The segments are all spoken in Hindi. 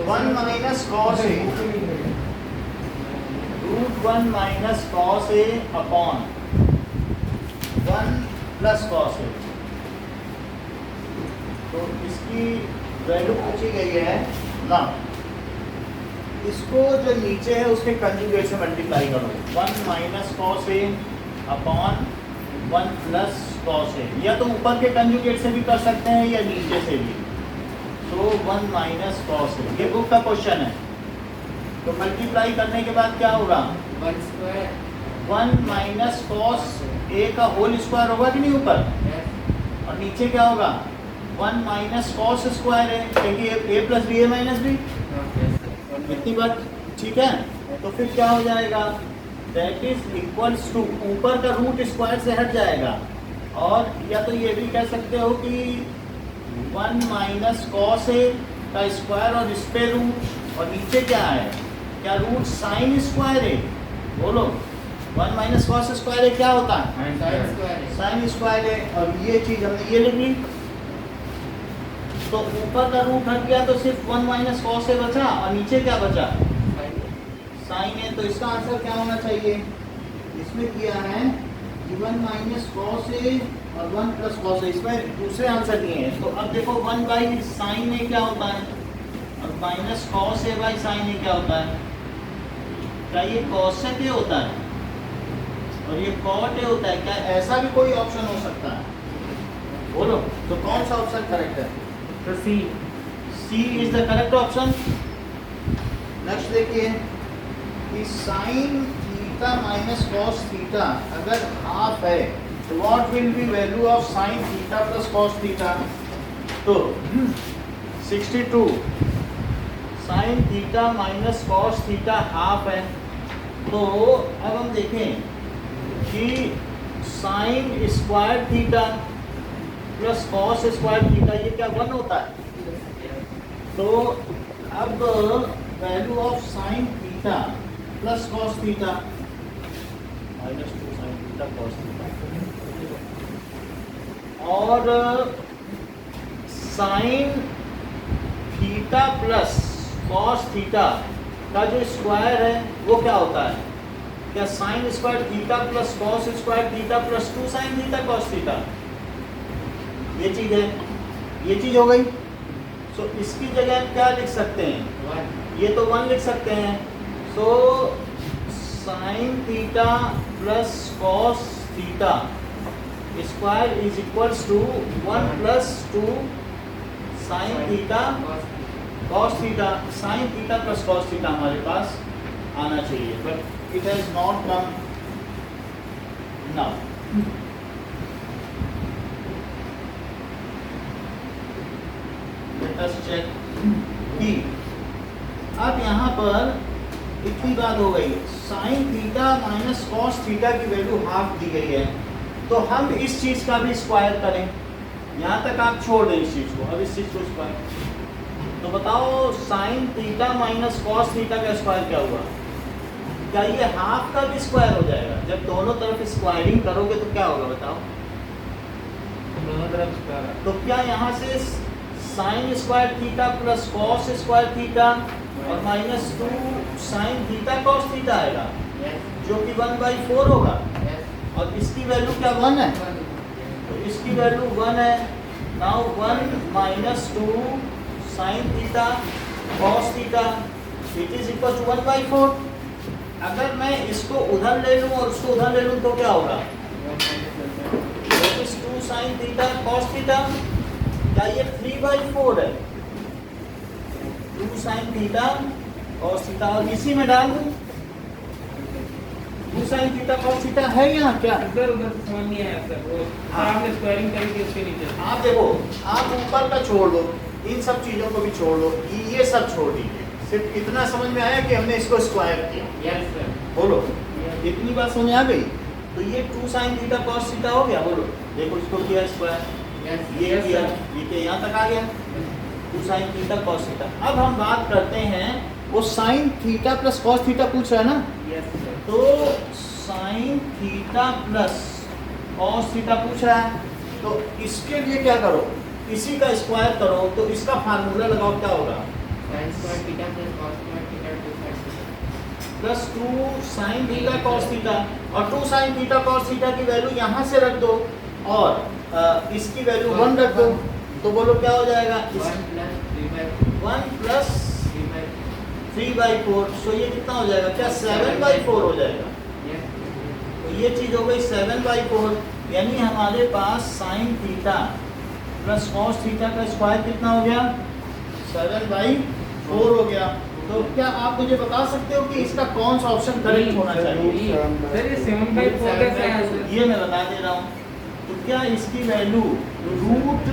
One minus cos A, root one minus cos A upon one plus cos A. तो इसकी वैल्यू पूछी गई है ना, इसको जो नीचे है उसके कंजुगेट से मल्टीप्लाई करो, one minus cos A upon one plus cos A, या तो ऊपर के कंजुगेट से भी कर सकते हैं या नीचे से भी। तो वन माइनस कॉस ए, ये बुक का क्वेश्चन है। तो मल्टीप्लाई करने के बाद क्या होगा, वन माइनस कॉस ए का होल स्क्वायर होगा कि नहीं ऊपर, और नीचे क्या होगा, वन माइनस कॉस स्क्वायर है, क्योंकि ए प्लस बी ए माइनस बी, इतनी बात ठीक है। तो फिर क्या हो जाएगा, दैट इज इक्वल्स टू, ऊपर का रूट स्क्वायर से हट जाएगा, और या तो ये भी कह सकते हो कि वन माइनस कॉस ए का स्क्वायर और इस पे रूट, और नीचे क्या है, क्या रूट साइन स्क्वायर है, बोलो वन माइनस कॉस स्क्वायर है क्या होता है, साइन स्क्वायर है, और ये चीज हमने ये लिख ली। तो ऊपर का रूट हट गया तो सिर्फ वन माइनस कॉस ए बचा, और नीचे क्या बचा, साइन है। तो इसका आंसर क्या होना चाहिए, इसमें किया है वन माइनस कॉस ए और वन प्लस कॉस ए, इसमें दूसरे आंसर दिए हैं। तो अब देखो वन बाई साइन ए क्या होता है, और minus cos A by sine A क्या होता है, क्या ये कॉसेक ए होता है और ये कॉट ए होता है, क्या ऐसा भी कोई ऑप्शन हो सकता है, बोलो। तो कौन सा ऑप्शन करेक्ट है, तो C is the correct option. Next देखिए कि sine theta minus cos theta अगर हाफ है तो what will be value of sine theta plus cos theta. तो 62 sine theta minus cos theta half है। तो अब हम देखें कि sine square theta plus cos square theta ये क्या 1 होता है। तो अब value of sine theta plus cos theta minus 2 sine theta cos theta, और sign theta plus cos theta का जो स्क्वायर है वो क्या होता है, क्या sine square theta plus cos square theta plus 2 sine theta cos theta, ये चीज है, ये चीज हो गई। तो इसकी जगह हम क्या लिख सकते हैं, ये तो 1 लिख सकते हैं। So sine theta plus cos theta square is equals to 1 plus 2 sine theta cos theta. Sine theta plus cos theta हमारे पास आना चाहिए, but it has not come now. Let us check कि अब यहाँ पर इतनी बात हो गई, sine theta minus cos theta की वैल्यू हाफ दी गई है, तो हम इस चीज का भी स्क्वायर करें। यहाँ तक आप छोड़ दें इस चीज को, अब इस चीज को स्क्वायर। तो बताओ sign theta minus cos theta का स्क्वायर क्या हुआ, क्या ये हाफ का भी स्क्वायर हो जाएगा। जब दोनों तरफ स्क्वायरिंग करोगे तो क्या होगा बताओ, दोनों तरफ स्क्वायर। तो क्या यहाँ से sine square theta plus cos square theta और minus 2 sine theta cos theta आएगा, जो कि 1/4 होगा, और इसकी वैल्यू क्या 1 है, तो इसकी वैल्यू 1 है। Now 1 minus 2 sine theta cos theta it is equal to 1/4। अगर मैं इसको उधर ले लूँ और उसको उधर ले लूँ तो क्या होगा, 2 साइन थीटा कॉस थीटा, क्या ये 3/4 है, 2 साइन थीटा कॉस थीटा, और इसी में डाल दूँ 2 साइन थीटा कॉस थीटा है यहाँ क्या, इधर उधर समझ नहीं आया सर, वो आपने स्क्वायरिंग करी उसके नीचे। आप देखो, आप ऊपर का छोड़ दो, इन सब चीजों को भी छोड़ दो, ये सब छोड़ दीजिए, सिर्फ इतना समझ में आया कि हमने इसको स्क्वायर किया। यस सर, बोलो इतनी बात समझ आ गई। तो ये 2 साइन थीटा कॉस थीटा हो गया, बोलो देखो इसको किया स्क्वायर, ये किया, ये क्या यहाँ तक आ गया, 2 sin थीटा cos थीटा। अब हम बात करते हैं, वो sin theta plus cos theta पूछ रहा है ना, यस सर। तो sin theta plus cos theta पूछ रहा है, तो इसके लिए क्या करो, इसी का स्क्वायर करो, तो इसका फार्मूला लगाओ, क्या होगा, sin square theta plus cos square theta 2 sin theta plus 2 sin theta cos theta, और 2 sin थीटा cos थीटा की वैल्यू यहाँ से रख दो, और इसकी वैल्यू 1 रख दो, तो बोलो क्या हो जाएगा, 1 प्लस 3/4, सो ये कितना हो जाएगा, क्या 7/4 हो जाएगा, तो ये चीज हो गई 7/4, यानी हमारे पास sin theta plus cos theta का स्क्वायर कितना हो गया, 7/4 हो गया। तो क्या आप मुझे बता सकते हो कि इसका कौन सा ऑप्शन करेक्ट होना चाहिए, सर ये 7/4 कैसे आया सर? ये मैं बता दे रहा हूँ, तो क्या इसकी वैल्यू रूट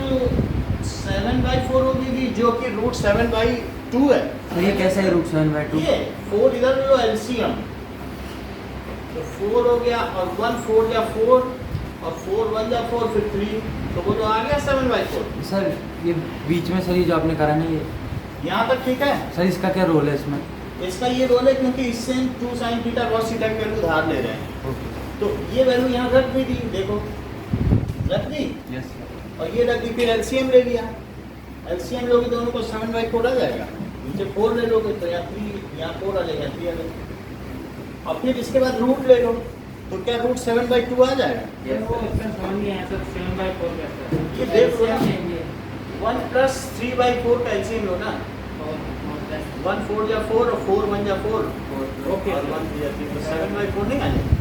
7/4 होगी, जो कि रूट 7/2 है, तो ये कैसे है रूट 7/2? ये 4 इधर लो एलसीएम, तो 4 हो गया, और 1 4 या 4, और 4 1 या 4, फिर 3, तो वो तो आ गया 7/4। सर ये बीच में सर ये जो आपने करा ना ये यहाँ तक ठीक है, सर इसका क्या रोल है इसमें? इसका ये रोल है क्योंकि इससे 2 sin थीटा cos थीटा की वैल्यू उधार ले रहे हैं, ओके तो ये वैल्यू यहाँ रख भी दी, देखो रख दी, यस और ये रख दी, फिर एलसीएम ले लिया, एलसीएम लोगे दोनों को 7/4 आ जाएगा, नीचे 4 ले लोगे तो यहाँ 3, यहाँ 4 आ जाएगा, 3 आ जाएगा, और फिर इसके बाद रूट ले लो, तो क्या रूट 7/2 आ जाएगा, ये वो इसका समझ नहीं आया सर 7/4 कैसे? ये देख लो ना, 1 प्लस 3/4 का एलसीएम लो ना, 1 4 या 4, और 4 1 या 4, ओके और 1 3 या 3, तो 7/4 नहीं आ जाएगा,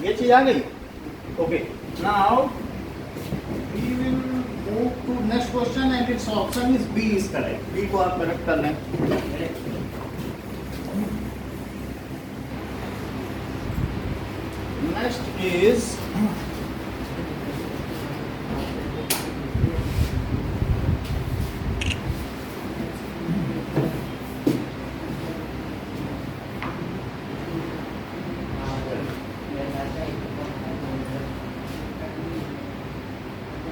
ये चीज आ गई, okay. Now we will move to next question, and its option is B is correct, B को आप करेक्ट कर लें। नेक्स्ट इज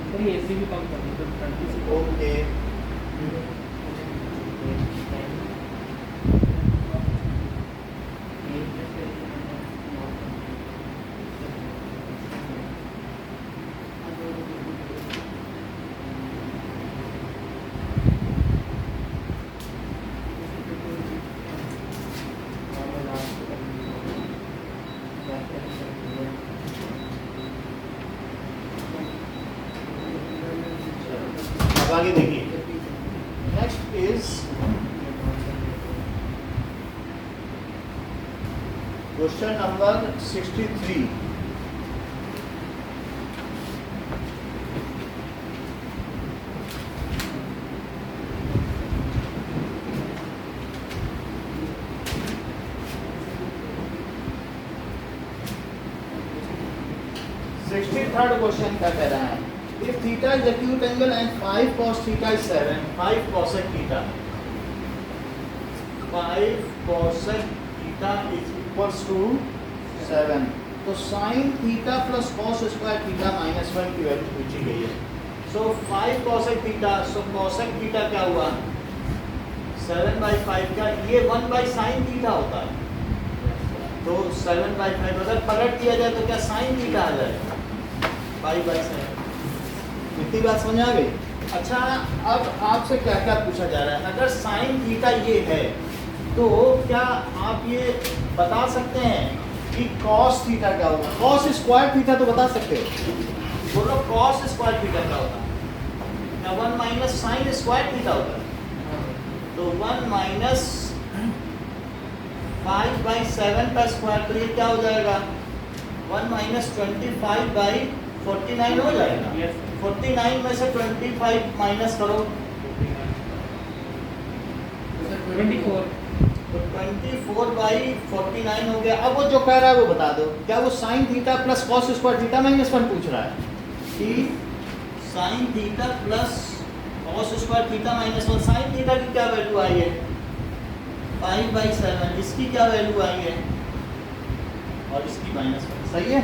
सर ये एसी भी कम कर दो सर 30 ओके, अब आगे देखिए, next is question number 63। Third question क्या कह रहा है, if theta is acute angle and 5 cos theta is 7, 5 cosec theta, 5 cosec theta is equals to 7, तो sin theta plus cos square theta minus 1 की वैल्यू पूछी गई है, so 5 cosec theta, so cosec theta क्या हुआ, 7/5 का, ये 1 by sin theta होता है, तो 7/5 अगर पलट दिया जाए तो क्या sin theta आ जाएगा, 5/7। इतनी बात समझ आ गई। अच्छा, अब आपसे क्या क्या पूछा जा रहा है, अगर साइन थीटा ये है तो क्या आप ये बता सकते हैं कि कॉस थीटा क्या होगा, कॉस स्क्वायर थीटा तो बता सकते हो, बोलो कॉस स्क्वायर थीटा क्या होता है, क्या 1 माइनस साइन स्क्वायर थीटा होता है, तो 1 माइनस 5/7 का स्क्वायर, तो ये क्या हो जाएगा, 1 माइनस 25/49 हो जाएगा, Yes. 49 में से 25 माइनस करो, 24 तो 24/49 हो गया। अब वो जो कह रहा है वो बता दो, क्या वो sign theta plus cos square theta minus 1 पूछ रहा है कि sine theta plus cos square theta minus 1, sine theta की क्या वैल्यू आई है, 5/7, इसकी क्या वैल्यू आई है, और इसकी -1, सही है।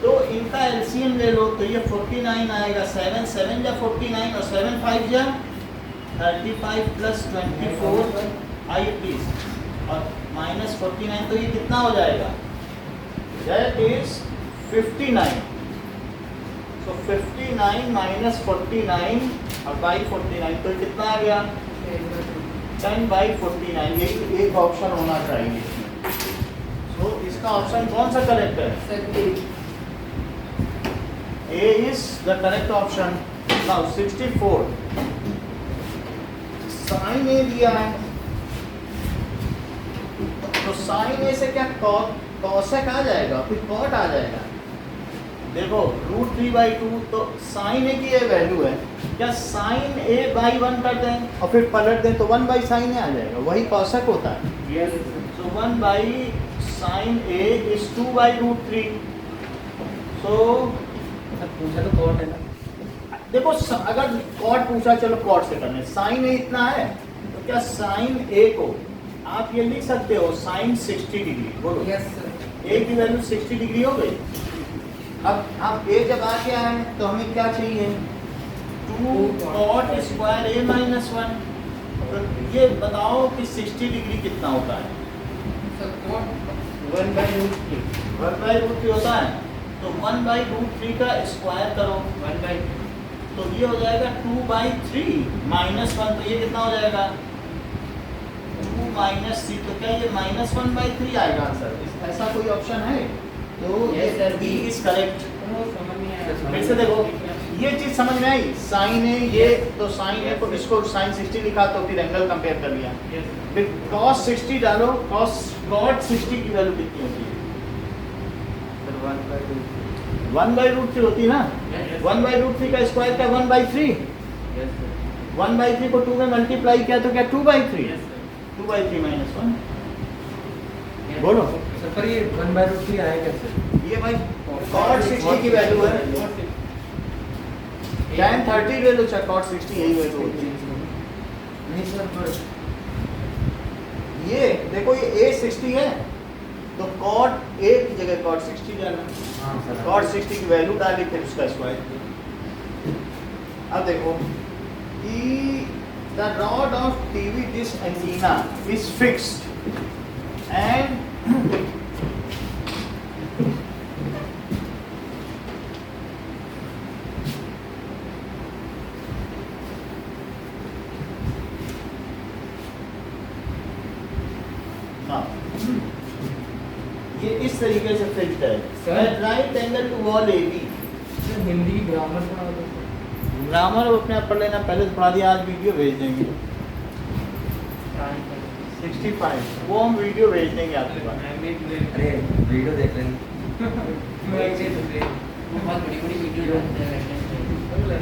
तो इनका एलसीएम ले लो, तो ये 49 आएगा, 7 7 जा 49 और 7 5 जा 35 प्लस 24 आई प्लीज और माइनस 49, तो ये कितना हो जाएगा? That is 59. So 59 माइनस 49 और बाई 49, तो कितना आ गया? 10/49. यही एक ऑप्शन होना चाहिए. तो इसका ऑप्शन कौन सा करेक्ट है? A is the correct option. Now 64. Sin A दिया है, तो sin A से क्या cosec आ जाएगा, फिर cot आ जाएगा. देखो √3/2, तो sin A की ये वैल्यू है, क्या sin A by 1 कर दें और फिर पलट दें तो 1/sin A आ जाएगा, वही cosec होता है. Yes. So 1/sin A is 2/√3. So पूछा तो कॉट है ना. देखो अगर कॉट पूछा, चलो कॉट से करने. साइन ए इतना है, तो क्या साइन ए को आप ये लिख सकते हो साइन 60 डिग्री. बोलो Yes, sir. ए की वैल्यू 60 डिग्री हो गई. अब ए जब आ गया है तो हमें क्या चाहिए? 2 cot स्क्वायर ए माइनस 1. तो ये बताओ कि 60 डिग्री कितना होता है? Sir, cot 1/√3. 1/√3 होता है, तो 1/√3 का स्क्वायर करो, 1/3. तो ये हो जाएगा 2/3 माइनस 1. तो ये कितना हो जाएगा? 2 माइनस 3. तो क्या ये -1/3 आएगा आंसर? ऐसा कोई ऑप्शन है? तो ये Yes, sir. B is correct. वो समझ नहीं आया. फिर से देखो, ये चीज समझ में आई. साइन ए, ये तो साइन ए को इसको साइन 60 लिखा, तो फिर एंगल कंपेयर कर लिया. Yes, sir. फिर cos 60 डालो, cot 60 की वैल्यू कितनी होती है? 1/√3 होती है ना. Yes. 1/√3 का स्क्वायर क्या? 1/3. Yes, sir. 1/3 को 2 में मल्टीप्लाई किया तो क्या 2/3? Yes, sir. 2/3 माइनस 1. Yes. बोलो. सर पर ये 1/√3 आया कैसे? ये भाई cot 60 की वैल्यू है. tan 30 ले लो, चाहे cot 60 यही वैल्यू होती है. नहीं सर, पर ये देखो, ये a 60 है, तो cot a की जगह cot 60 जाना. हाँ सर. cot 60 की वैल्यू डाली, फिर उसका स्क्वायर. अब देखो कि the rod of TV dish antenna is fixed and now ये इस तरीके से फिक्स्ड है. Sir? At right angle to wall AB. Sir, Hindi की ग्रामर पढ़ा दो. ग्रामर अपने आप पढ़ लेना, पहले तो पढ़ा दिया, आज वीडियो भेज देंगे. 65 वो हम वीडियो भेज देंगे आपके पास. अरे वीडियो देख लेंगे. बहुत बड़ी बड़ी वीडियो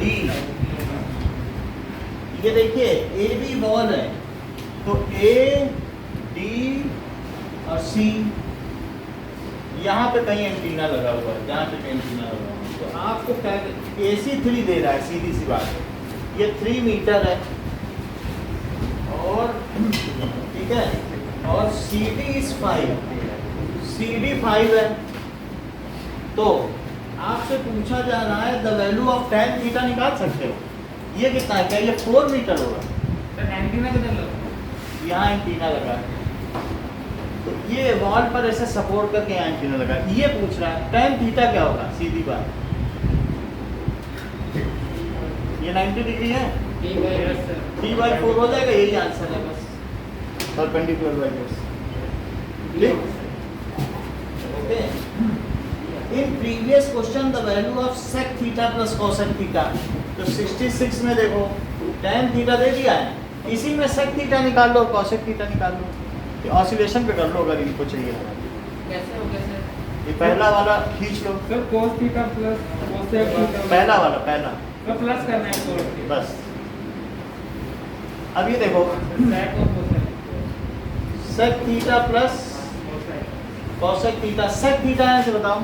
D. ये देखिए ए बी बॉल है, तो ए डी और सी, यहाँ पे कहीं एंटीना लगा हुआ है, जहाँ पे एंटीना लगा हुआ है, तो आपको क्या AC3 दे रहा है. सीधी सी बात है, ये 3 मीटर है और ठीक है, और CD इज 5, CD 5 है. तो आपसे पूछा जा रहा है the value of tan theta निकाल सकते हो. ये कितना है? क्या ये 4 मीटर होगा? सर, एंटीना किधर लगा? यहाँ एंटीना लगा है, तो ये वॉल पर ऐसे सपोर्ट करके यहाँ एंटीना लगा है. ये पूछ रहा है tan थीटा क्या होगा? सीधी बात, ये 90 डिग्री है, Yes, sir. 3/4 हो जाएगा. यही आंसर है बस, perpendicular by this. Okay. In previous question the value of sec theta plus cosec theta, तो 66 में देखो tan थीटा दे दिया है, इसी में sec थीटा निकाल लो, cosec थीटा निकाल लो. ये ऑसिलेशन पे कर लो अगर इनको चाहिए. कैसे हो गया सर? ये पहला वाला खींच लो, sir, cos theta plus cosec theta. पहला वाला, पहला तो प्लस करना है cos थीटा. बस. अब ये देखो sec और cosec. sec theta plus cosec. cosec theta. sec theta है से बताओ,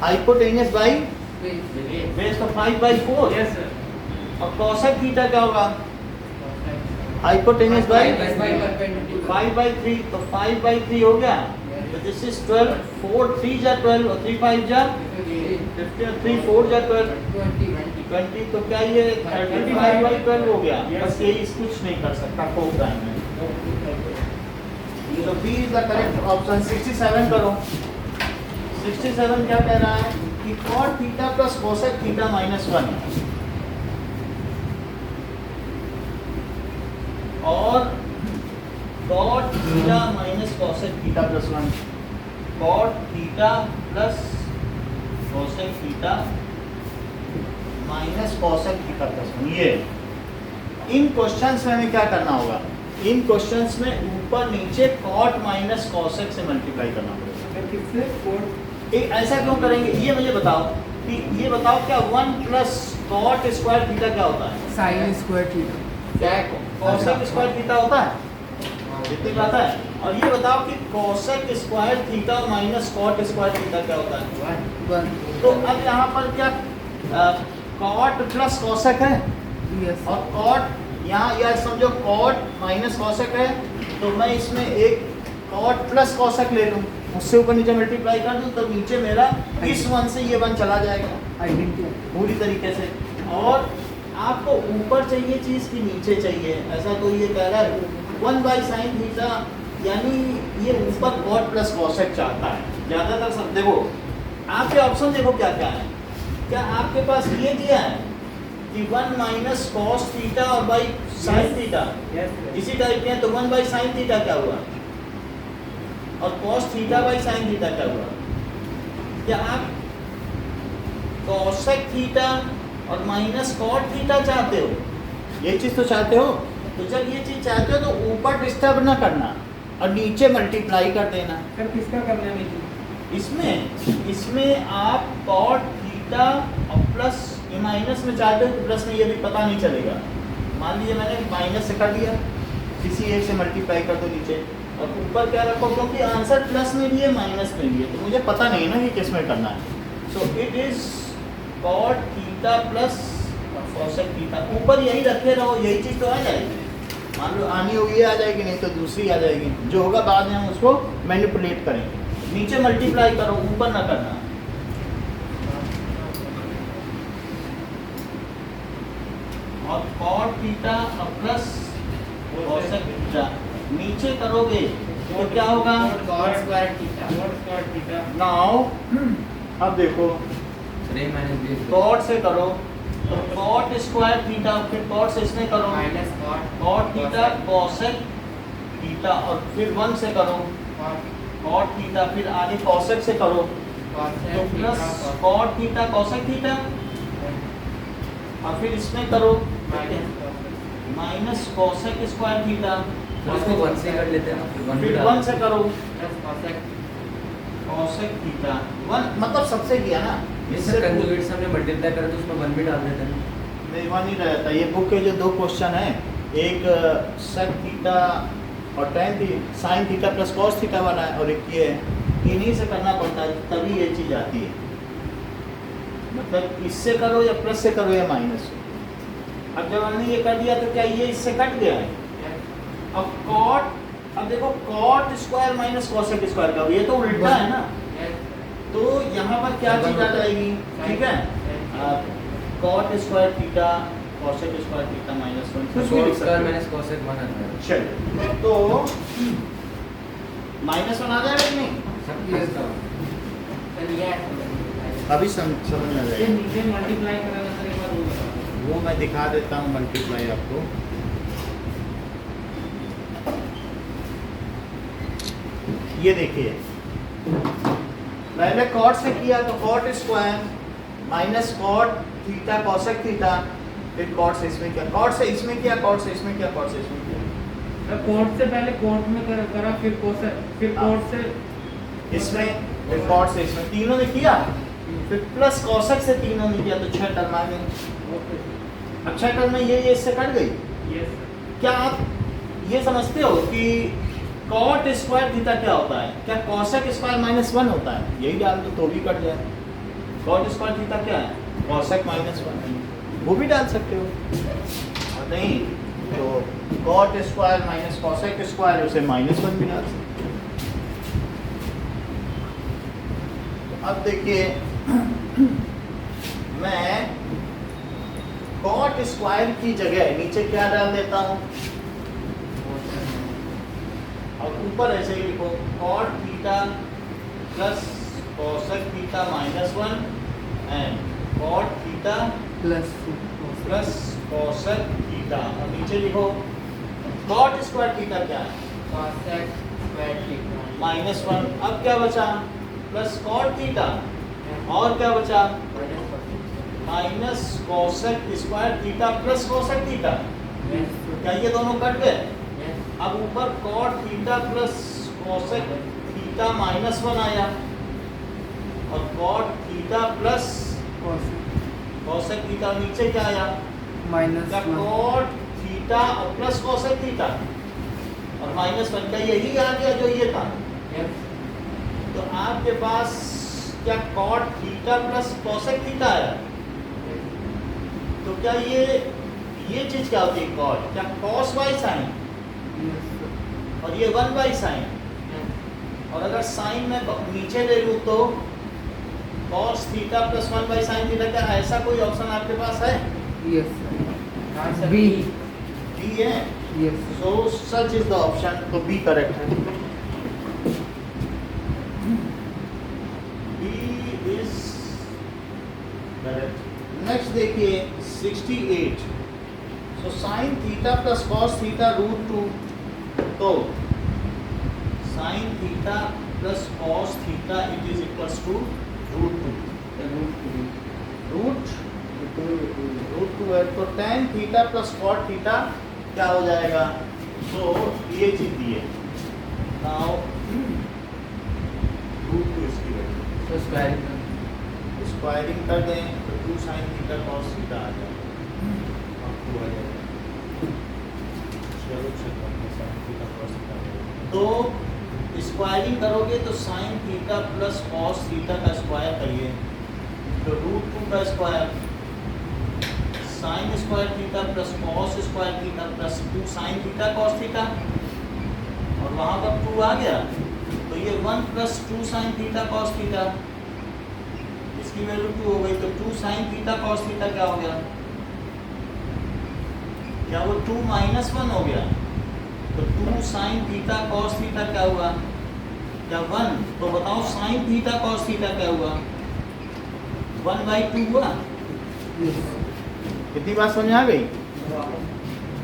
हाइपोटेन्यूस बाई बेस तो 5/4. Yes, sir. और cosec थीटा क्या होगा? Cosec. Hypotenuse by 5/3. 5/3, तो 5/3 हो गया, तो दिस इज 12, 4 3 जा 12 और 3 5 जा 50 और 3 4 जा 12 20, तो क्या ये 35/12 हो गया? बस यही कुछ नहीं कर सकता कोई टाइम में। तो B is the correct option. 67 करो। 67 क्या कह रहा है कि cot theta plus cosec theta minus 1 और cot theta minus cosec theta plus 1, cot theta plus cosec theta minus cosec theta plus 1। ये इन क्वेश्चंस में हमें क्या करना होगा? इन क्वेश्चंस में ऊपर नीचे cot माइनस कोसेक से मल्टीप्लाई करना पड़ेगा। किससे कोड ऐसा क्यों करेंगे ये मुझे बताओ कि ये बताओ क्या 1 प्लस cot स्क्वायर थीटा क्या होता है? Sign square theta. Cosec square theta होता है, इतनी बात है। और ये बताओ कि cosec square theta minus cot square theta क्या होता है? 1 तो अब यहाँ पर क्या cot प्लस कोसेक है यस और cot यहाँ या समझो cot माइनस कोसेक है, तो मैं इसमें एक cot प्लस कोसेक ले लूँ, उससे ऊपर नीचे मल्टीप्लाई कर दूँ, तो नीचे मेरा इस 1 से ये 1 चला जाएगा आइडेंटिटी। पूरी तरीके से। और आपको ऊपर चाहिए चीज़ कि नीचे चाहिए? ऐसा तो ये कह रहा है 1/sin थीटा, यानी ये ऊपर cot प्लस कोसेक चाहता है ज़्यादातर। सब देखो आपके ऑप्शन देखो क्या क्या है। क्या आपके पास ये दिया है कि 1 माइनस कॉस थीटा और बाई साइन थीटा, इसी टाइप के हैं, तो 1/sin थीटा क्या हुआ और cos theta by sine theta क्या हुआ? क्या आप cosec थीटा और माइनस cot थीटा चाहते हो? ये चीज़ तो चाहते हो। तो जब ये चीज़ चाहते हो तो ऊपर डिस्टर्ब ना करना और नीचे मल्टीप्लाई कर देना। सर किसका करना नहीं? इसमें आप cot थीटा और प्लस ये माइनस में चाहते हो तो प्लस में ये भी पता नहीं चलेगा। मान लीजिए मैंने माइनस से कर दिया, किसी एक से मल्टीप्लाई कर दो नीचे, और ऊपर क्या रखो क्योंकि आंसर प्लस में भी है माइनस में भी है, तो मुझे पता नहीं ना कि किस में करना है। So it is cot theta plus cosec theta. ऊपर यही रखे रहो, यही चीज़ तो आ जाएगी। मान लो आनी होगी आ जाएगी, नहीं तो दूसरी आ जाएगी। जो होगा बाद में हम उसको मैनिपुलेट करेंगे। नीचे मल्टीप्लाई करो, ऊपर ना करना। और cot थीटा और प्लस कोसेक थीटा नीचे करोगे तो क्या होगा? cot square theta. नाउ अब देखो cot से करो तो cot स्क्वायर थीटा, फिर cot से इसमें करो minus cot theta cosec theta, और फिर 1 से करो cot थीटा, फिर आगे कोसेक से करो तो plus cot theta cosec theta, और फिर इसमें करो माइनस कोसेक स्क्वायर थीटा, उसको 1 से कर लेते हैं, फिर 1 से करो कोसेक कोसेक थीटा 1, मतलब सबसे किया ना। इससे कंजुगेट से हमने मल्टीप्लाई करा तो उसमें 1 भी डाल देते हैं। नहीं, 1 नहीं रहता। ये बुक के जो 2 क्वेश्चन है, एक सेक थीटा और tan sign theta plus cos theta वाला है, और एक ये है। इन्हीं से करना पड़ता है तभी ये चीज़ आती है। मतलब इससे करो या प्लस से करो या माइनस से। अब जब हमने ये कर दिया तो क्या ये इससे कट गया है? अब cot, अब देखो cot square minus cosec square का, ये तो उल्टा है ना। तो यहाँ पर क्या चीज़ आ जाएगी? ठीक है, cot square theta cosec square theta minus 1 कुछ भी लिख सकते हो। माइनस कोसेक 1 आता है। चलिए तो -1 आ जाएगा कि नहीं? अभी समझ में आ ये जाएगा। नीचे मल्टीप्लाई कराना सर, एक बार वो बताओ। वो मैं दिखा देता हूँ मल्टीप्लाई आपको। ये देखिए, पहले cot से किया तो cot square minus cot theta cosec theta, फिर cot से इसमें किया, cot से इसमें किया, cot से इसमें किया, cot से इसमें किया। सर कोट से पहले कोट में करा, फिर कोसेक, फिर कोट से इसमें, फिर cot से इसमें, तीनों ने किया, फिर प्लस कोसेक से तीनों ने किया, तो 6 टर्म आ गई। अब 6 टर्म में ये इससे कट गई। यस क्या आप ये समझते हो कि cot स्क्वायर थीटा क्या होता है? क्या कोसेक स्क्वायर माइनस 1 होता है? यही डाल दो तो भी कट जाए। cot स्क्वायर थीटा क्या है? कोसेक माइनस 1, वो भी डाल सकते हो। और नहीं तो cot square minus cosec square, उसे -1 भी डाल सकते हो। अब देखिए मैं कॉट स्क्वायर की जगह नीचे क्या डाल देता हूँ, और ऊपर ऐसे ही लिखो cot theta plus cosec theta minus 1 and cot theta plus plus cosec theta, और नीचे लिखो कॉट स्क्वायर थीटा क्या है cosec square theta माइनस 1। अब क्या बचा प्लस कॉट थीटा, और क्या बचा minus cosec square theta plus cosec theta. क्या ये दोनों कट गए? अब ऊपर cot theta plus cosec theta minus 1 आया, और cot theta plus cosec theta, नीचे क्या आया माइनस क्या कॉट थीटा और प्लस कोसेक थीटा और माइनस 1 का यही आ गया जो ये था। तो आपके पास क्या cot theta plus cosec theta आया। तो क्या ये चीज क्या होती है कॉट, क्या कॉस बाई साइन, और ये 1 बाई साइन, और अगर साइन में नीचे ले लूँ तो cos theta plus 1 by sine theta, क्या ऐसा कोई ऑप्शन आपके पास है? यस बी बी है। Yes so such is the option, तो बी करेक्ट है। B is correct. नेक्स्ट देखिए 68। So sine theta plus cos theta root 2, तो sine theta plus cos theta it is equals to root 2 है। तो tan theta plus cot theta क्या हो जाएगा, तो ये चीज दी है। नाउ रूट 2 इसकी वैल्यू तो स्क्वायर स्क्वायरिंग कर दें तो 2 sin थीटा cos थीटा आ जाएगा, आपको आ जाएगा। चलो चेक करते हैं sin थीटा cos थीटा आ जाएगा। तो स्क्वायरिंग करोगे तो sin theta plus cos theta का स्क्वायर करिए तो रूट 2 का square, sin square theta plus cos square theta plus 2 sin theta cos theta, और वहाँ पर 2 आ गया तो ये 1 plus 2 sin theta cos theta, इसकी वैल्यू 2 हो गई। तो 2 sin थीटा cos थीटा क्या हो गया, क्या वो 2 माइनस 1 हो गया। तो 2 sin थीटा cos थीटा क्या हुआ, क्या 1। तो बताओ sin थीटा cos थीटा क्या हुआ, 1/2 हुआ। कितनी बात समझ आ गई,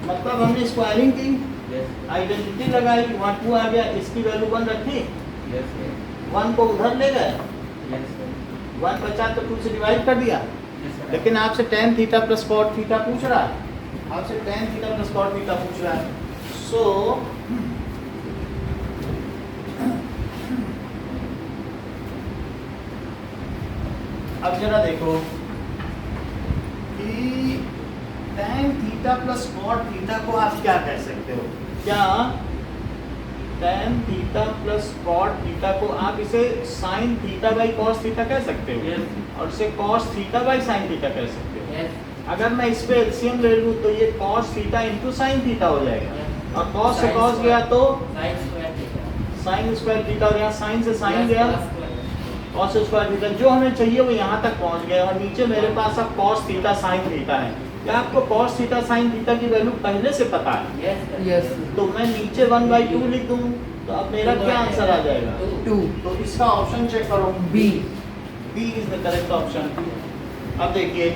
मतलब हमने स्क्वायरिंग की, आइडेंटिटी लगाई, वहाँ 2 आ गया, इसकी वैल्यू 1 रखी, 1 को उधर ले गए, 1 बचा तो 2 से डिवाइड कर दिया। लेकिन आपसे tan theta plus cot theta पूछ रहा है, आपसे tan theta plus cot theta पूछ रहा है। सो अब जरा देखो कि tan theta plus cot theta को आप क्या कह सकते हो, क्या tan theta plus cot theta को आप इसे sin theta by cos theta कह सकते हो, और इसे cos theta by sin theta कह सकते हो। अगर मैं इस पे एलसीएम ले लूँ तो ये cos theta into sin theta हो जाएगा, और cos से cos गया तो sin स्क्वायर थीटा, और यहाँ sin से sin गया cos स्क्वायर थीटा। जो हमें चाहिए वो यहाँ तक पहुँच गया, और नीचे मेरे पास अब cos थीटा sin थीटा है। क्या आपको cos थीटा sin थीटा की वैल्यू पहले से पता है? यस तो मैं नीचे 1/2 लिख दूँ तो अब मेरा क्या आंसर आ जाएगा, 2 तो इसका ऑप्शन चेक करो, B is the correct option. अब देखिए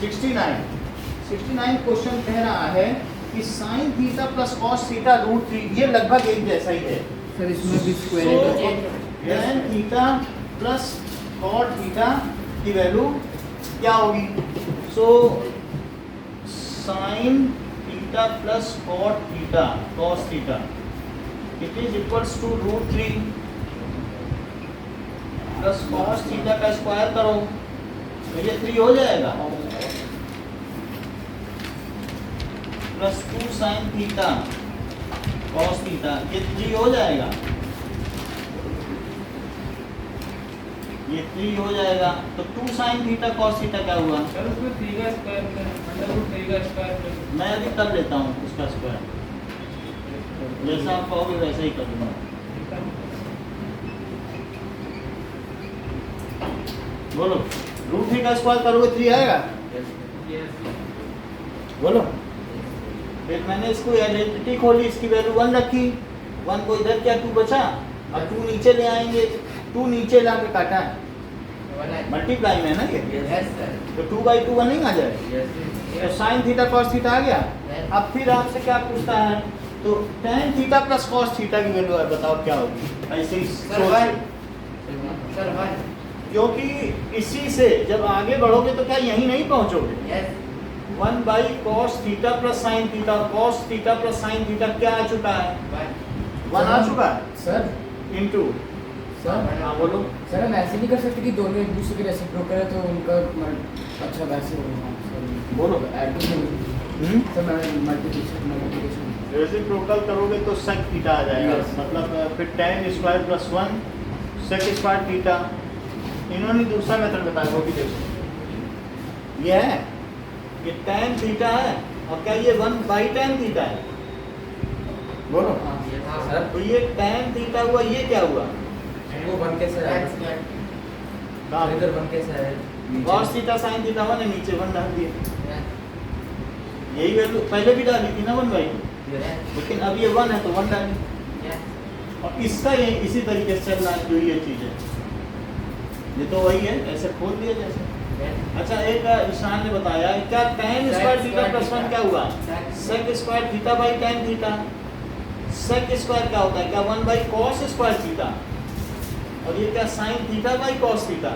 69 क्वेश्चन कह रहा है कि sin theta plus cos theta root 3, ये लगभग एक जैसा ही है। सर इसमें भी square tan theta plus cot theta की वैल्यू क्या होगी, so sin theta plus cot theta cos theta it is equals to root 3 plus cos theta का स्क्वायर करो तो ये 3 हो जाएगा, plus 2 sin theta cos theta ये 3 हो जाएगा, ये 3 हो जाएगा। तो 2 sin थीटा cos थीटा क्या हुआ, सर उसमें 3 का स्क्वायर √3 का स्क्वायर मैं अभी कर लेता हूँ इसका स्क्वायर, जैसा आप कहोगे वैसा ही कर दूंगा। बोलो रूट 3 का स्क्वायर करोगे 3 आएगा? बोलो। फिर मैंने इसको आइडेंटिटी खोली, इसकी वैल्यू 1 रखी, 1 को इधर क्या 2 बचा, अब 2 नीचे ले आएंगे, 2 नीचे ला के काटा है, मल्टीप्लाई में है ना ये, तो 2/2 1 नहीं आ जाए, तो साइन थीटा कॉस थीटा आ गया। अब फिर आपसे क्या पूछता है, तो tan theta plus cos theta की वैल्यू बताओ क्या होगी, ऐसे ही सोच, क्योंकि इसी से जब आगे बढ़ोगे तो क्या यहीं नहीं पहुंचोगे। 1/cos theta plus sine theta, cos theta plus sign theta क्या आ चुका है, 1 आ चुका है सर इनटू। सर हाँ बोलो। सर हम ऐसे नहीं कर सकते कि दोनों एक दूसरे के रेसिप्रोकल है तो उनका अच्छा वैसे होगा बोलो। ऐड सर मैं मल्टीप्लिकेशन रेसिप्रोकल करोगे तो sec थीटा आ जाएगा, Yes. मतलब फिर tan square plus 1 sec square theta. इन्होंने दूसरा मेथड बताया वो भी देखो, ये है ये tan थीटा है और क्या ये 1/tan थीटा है, बोलो। सर तो ये tan थीटा हुआ, ये क्या हुआ, वो 1 कैसे है कहाँ इधर 1 कैसे है cos थीटा sin थीटा 1 है, नीचे 1 डाल दिए, यही वैल्यू पहले भी डाली थी ना 1/2, लेकिन अब ये 1 है तो 1 डाली, और इसका ये इसी तरीके से चल रहा है जो ये चीज़ है, ये तो वही है, ऐसे खोल दिया जैसे। अच्छा एक ईशान ने बताया क्या tan स्क्वायर थीटा प्लस 1 क्या हुआ, sec square theta by tan theta. sec square क्या होता है, क्या 1/cos स्क्वायर थीटा, और ये क्या sin theta by cos theta,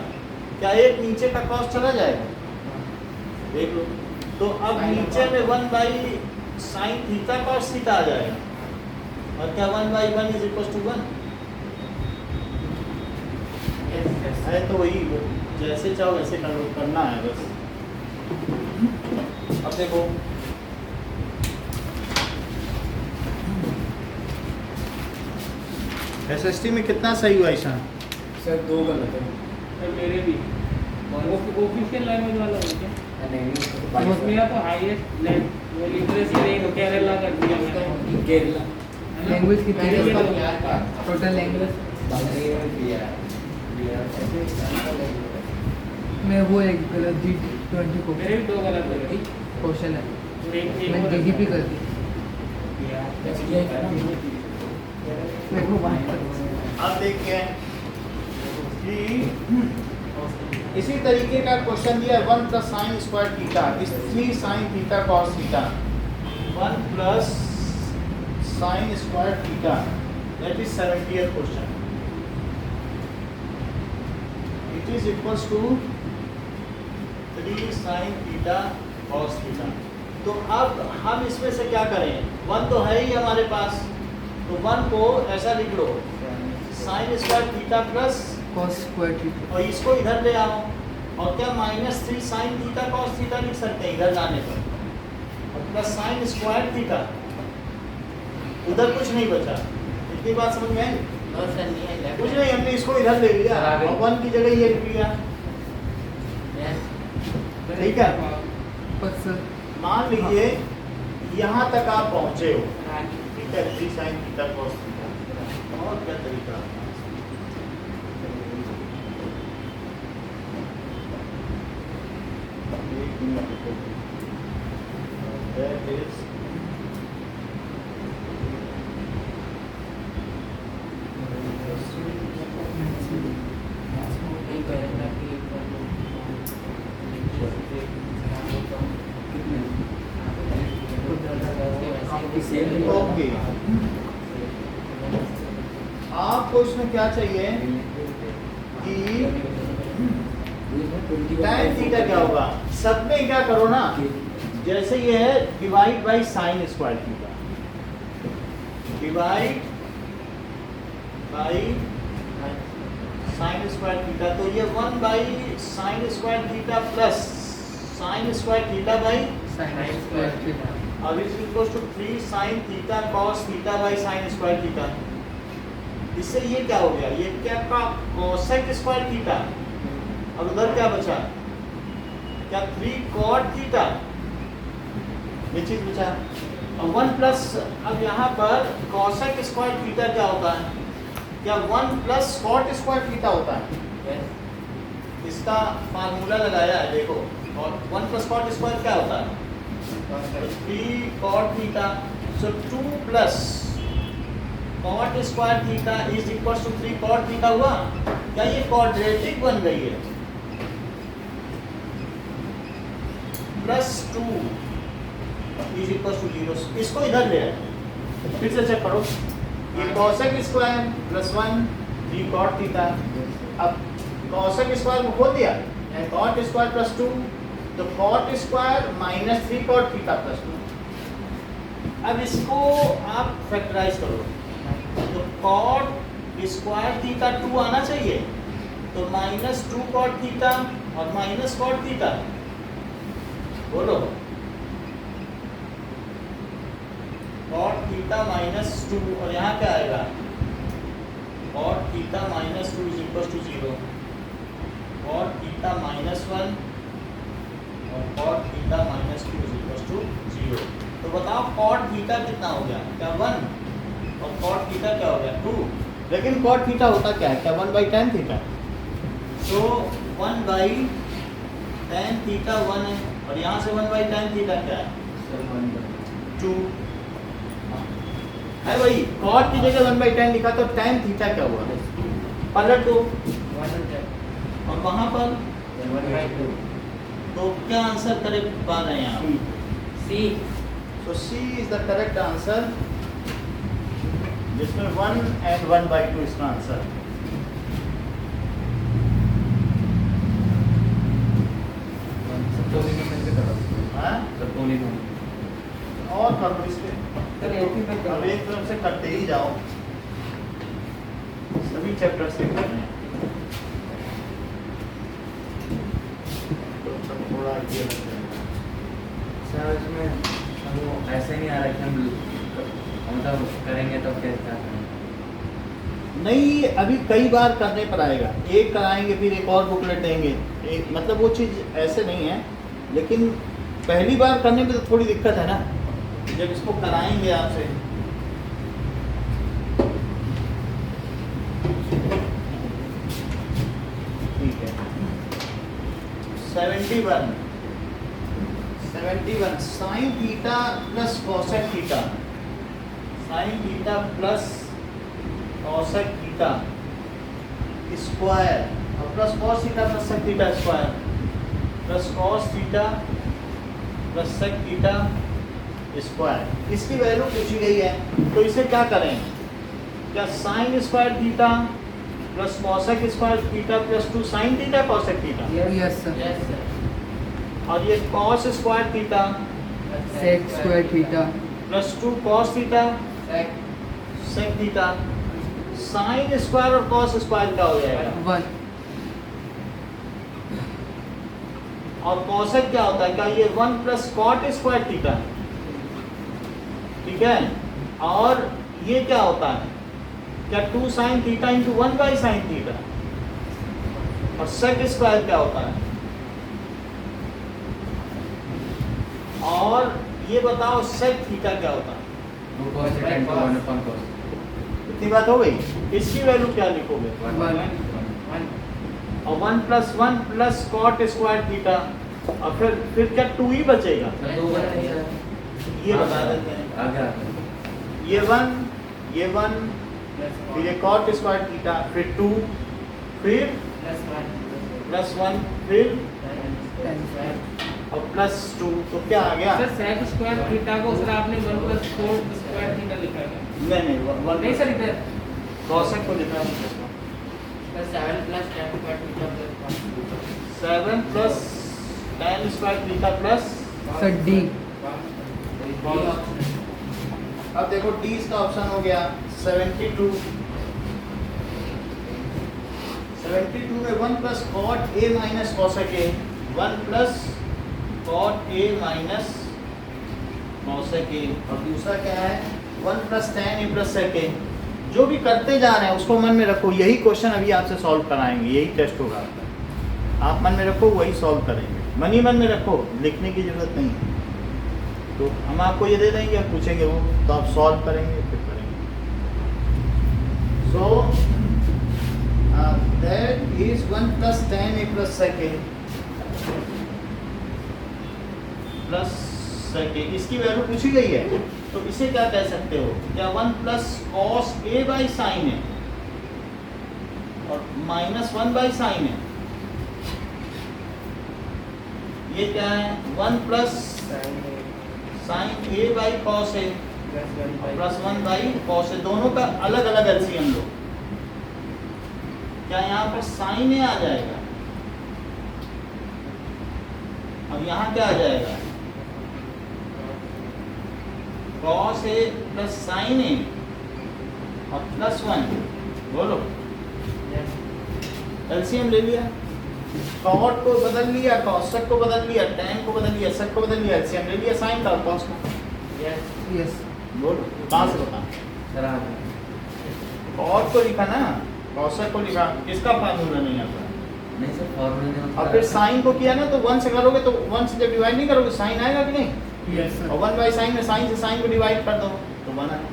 क्या एक नीचे का cos चला जाएगा, देख लो। तो अब नीचे में 1/sin थीटा cos थीटा आ जाएगा, और क्या 1/1 इज इक्वल टू 1 है, तो वही जैसे चाहो वैसे करना है बस। अब देखो एसएसटी में कितना सही हुआ ईशान, सर 2 गलत है सर मेरे भी वो ऑफिशियल लैंग्वेज वाला हो क्या, नहीं मेरा तो हाईएस्ट लिटरेसी केरला कर दिया मैंने, केरला लैंग्वेज कितनी Language है टोटल लैंग्वेज मैं वो एक गलत G20 को मेरे भी 2 गलत हो गए, क्वेश्चन है, एक मैं DDP कर दी मेरे को अब देखिए कि इसी तरीके का क्वेश्चन दिया 1 plus sine square theta is 3 sine theta cos theta, 1 plus sine square theta, that is 70th question, it is equals to 3 sine theta cos theta. तो अब हम इसमें से क्या करें, 1 तो है ही हमारे पास, तो 1 को ऐसा लिख लो sine square theta plus, cos square theta और इसको इधर ले आओ, और क्या -3 साइन थीटा कॉस थीटा लिख सकते हैं इधर लाने पर, और प्लस साइन स्क्वायर थीटा, उधर कुछ नहीं बचा, इतनी बात समझ में आई? कुछ नहीं, हमने इसको इधर ले लिया और 1 की जगह ये लिख लिया, ठीक है। पर सर मान लीजिए यहाँ तक आप पहुँचे हो, ठीक है, 3 साइन थीटा कॉस थीटा, और क्या तरीका, that is ओके। आपको इसमें क्या चाहिए कि tan थीटा क्या होगा, सब में क्या करो ना, जैसे ये है divide by sine square theta, divide by sine square theta, तो ये 1 by sine square theta plus sine square theta by, sin square theta अब is equal to 3 sine theta cos theta by sine square theta. इससे ये क्या हो गया, ये क्या का कोसेक स्क्वायर थीटा, और उधर क्या बचा, क्या 3 कॉट थीटा, ये चीज बचा, और 1 प्लस, अब यहाँ पर कोसेक स्क्वायर थीटा क्या होता है, क्या 1 प्लस कॉट स्क्वायर थीटा होता है, इसका फार्मूला लगाया है देखो, और 1 प्लस कॉट स्क्वायर क्या होता है? 3 cot theta. So 2 plus cot square theta is equal to 3 cot theta हुआ। क्या ये क्वाड्रेटिक बन गई है? Plus 2 is equal to 0। इसको इधर ले आए, फिर से चेक करो। ये cosec square plus 1 3 cot theta. अब कॉसेक स्क्वायर को खोल दिया, कॉट स्क्वायर प्लस 2, तो cot square minus 3 cot theta plus 2। अब इसको आप फैक्टराइज करो, तो कॉट स्क्वायर थीटा 2 आना चाहिए, तो माइनस 2 कॉट थीटा और माइनस कॉट थीटा, बोलो कॉट थीटा माइनस 2, और यहाँ क्या आएगा? Cot theta minus 2 is equal to 0, cot theta minus 1 और cot theta minus 2 is equal to 0। तो बताओ कॉट थीटा कितना हो गया? क्या 1, और कॉट थीटा क्या हो गया? 2। लेकिन कॉट थीटा होता क्या है? क्या 1/tan थीटा? तो 1/tan थीटा 1 है, और यहाँ से 1/tan थीटा क्या है? 2 है भाई। कॉट की जगह 1/tan लिखा तो tan थीटा क्या हुआ? पलट दो, और वहाँ पर तो क्या आंसर करेक्ट पा रहे हैं आप? सी। So C is the correct answer, जिसमें 1 and 1/2 इसका आंसर है। हाँ? और कर दो इसके, अब एक तरफ से करते ही जाओ, सभी चैप्टर से करने हैं। तो थोड़ा ये लग जाएगा। सर इसमें वो ऐसे नहीं आ रहा कि हम मतलब करेंगे तो कैसा करेंगे? नहीं, अभी कई बार करने पर आएगा। एक कराएंगे फिर एक और बुकलेट देंगे, एक मतलब वो चीज़ ऐसे नहीं है, लेकिन पहली बार करने में तो थोड़ी दिक्कत है ना, जब इसको कराएंगे आपसे। ठीक है, 71 sine theta plus cosec theta, sine theta plus cosec theta square, और plus cos theta plus sec theta square, plus cos theta plus sec theta square. इसकी वैल्यू पूछी गई है, तो इसे क्या करें? क्या sine square theta plus cosec square theta plus 2 sine theta cosec theta, yes sir. Yes sir. और ये cos square theta sec square theta plus 2 cos theta sec theta. Sine square और कॉस स्क्वायर क्या हो जाएगा? 1 और कॉसेक क्या होता है? क्या ये 1 प्लस कॉट स्क्वायर थीटा, ठीक है। और ये क्या होता है? क्या 2 sine theta into 1/sin theta. और सेक स्क्वायर क्या होता है? और ये बताओ सेक थीटा क्या होता है? इतनी बात हो गई। इसकी वैल्यू क्या लिखोगे? 1 और 1 plus 1 plus cot square theta, और फिर क्या 2 ही बचेगा? ये बता देते हैं, ये 1 फिर ये कॉट स्क्वायर थीटा, फिर 2, फिर प्लस 1, फिर और प्लस 2, तो क्या आ गया? सर सेक स्क्वायर थीटा को सर आपने 1 प्लस कोट स्क्वायर थीटा लिखा है। नहीं, नहीं सर, इधर कॉसेक को लिखा है। 7 plus tan square theta plus 7 plus tan square theta plus. Sir D. अब देखो डी का ऑप्शन हो गया 72 में 1 plus cot A minus cosec A, 1 plus cot A minus cosec A, और दूसरा क्या है? 1 plus tan A plus sec A. जो भी करते जा रहे हैं उसको मन में रखो, यही क्वेश्चन अभी आपसे सॉल्व कराएंगे, यही टेस्ट होगा आपका। आप मन में रखो, वही सॉल्व करेंगे। मन ही मन में रखो, लिखने की जरूरत नहीं है। तो हम आपको ये दे देंगे, आप पूछेंगे वो, तो आप सॉल्व करेंगे, फिर करेंगे। So that is 1 plus tan a plus sec a plus sec a। इसकी वैल्यू पूछी गई है तो इसे क्या कह सकते हो, क्या 1 plus cos a by sign है और माइनस 1 बाई साइन है। ये क्या है 1 plus sine a by cos a plus 1 by cos a। दोनों का अलग अलग एलसीएम लो। क्या यहाँ पर साइन a आ जाएगा, अब यहाँ क्या आ जाएगा cos a plus sine a और प्लस 1। बोलो एलसीएम ले लिया, cot को बदल लिया, cosec को बदल लिया, tan को बदल लिया, sec को बदल लिया, एलसीएम ले लिया साइन का और cos का। यस बोलो कहाँ से बता, सर आप cot को लिखा ना, cosec को लिखा, किसका फार्मूला नहीं आता। नहीं सर फॉर्मूला नहीं होता। और फिर साइन को किया ना तो 1 से करोगे तो 1 से जब डिवाइड नहीं करोगे साइन आएगा कि नहीं, यस और 1 बाई साइन में साइन से साइन को डिवाइड कर दो तो 1 आएगा।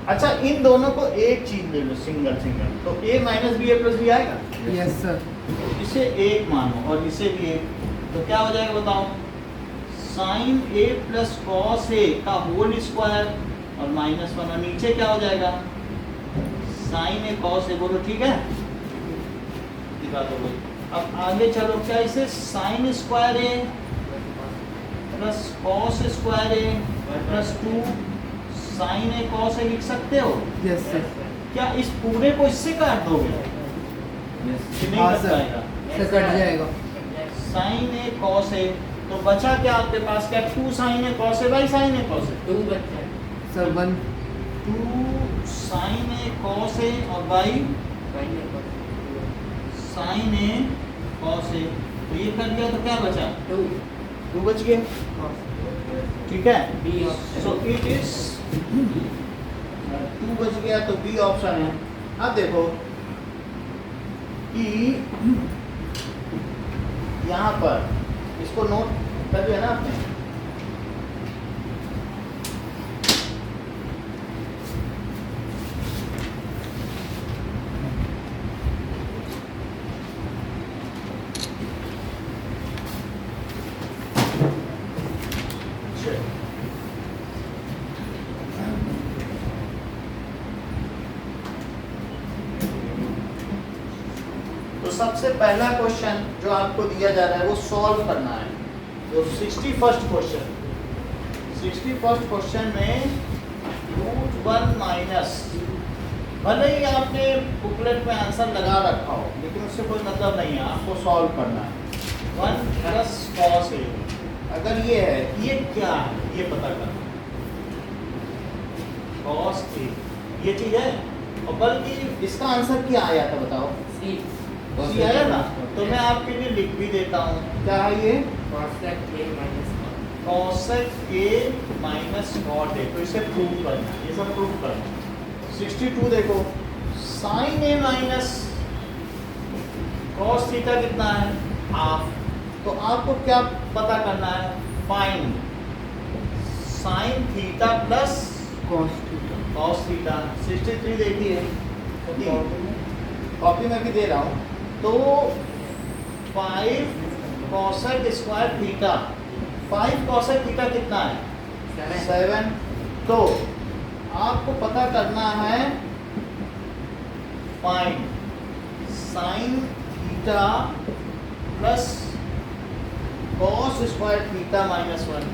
अच्छा इन दोनों को एक चीज ले लो सिंगल सिंगल, तो a minus B A plus B आएगा, यस सर इसे एक मानो और इसे भी एक, तो क्या हो जाएगा बताओ, sine a plus cos a का होल स्क्वायर और माइनस 1 और नीचे क्या हो जाएगा साइन a कॉस a। बोलो ठीक है, दिखा दो भाई। अब आगे चलो, क्या इसे sine square a plus cos square a plus 2 sine a cos a लिख सकते हो। यस सर क्या इस पूरे को इससे काट दोगे यस कि नहीं हाँ कट सर पाएगा, सर कट जाएगा साइन a कॉस a। तो बचा क्या आपके पास, क्या 2 sine a cos a by sine a cos a, 2 बच्चे sir 1 2 sine a cos a और by sine a cos a। तो ये कर दिया तो क्या बचा 2 बच गए, ठीक है। बी सो इट इज 2 बच गया तो बी ऑप्शन है। अब देखो कि यहाँ पर इसको नोट कर लिया ना आपने, तो सबसे पहला क्वेश्चन जो आपको दिया जा रहा है वो सॉल्व करना है। तो 61st क्वेश्चन में √1 माइनस, भले ही आपने बुकलेट में आंसर लगा रखा हो लेकिन उससे कोई मतलब नहीं है, आपको सॉल्व करना है। 1 प्लस कॉस a, अगर ये है ये क्या है ये पता करना, कॉस a ये चीज है। और बल्कि इसका आंसर क्या आया था बताओ, सी आया ना, तो मैं आपके लिए लिख भी देता हूँ। क्या है ये cosec a minus cot a, तो इसे प्रूव करना, ये सब प्रूव करना। 62 देखो, sine a minus cos theta कितना है हाफ, तो आपको क्या पता करना है, find sine theta plus cos theta. 63 देखिए, कॉपी में भी दे रहा हूँ। तो 5 cosec square theta, 5 cosec theta कितना है 7। तो आपको पता करना है find sine theta plus cos square theta minus 1,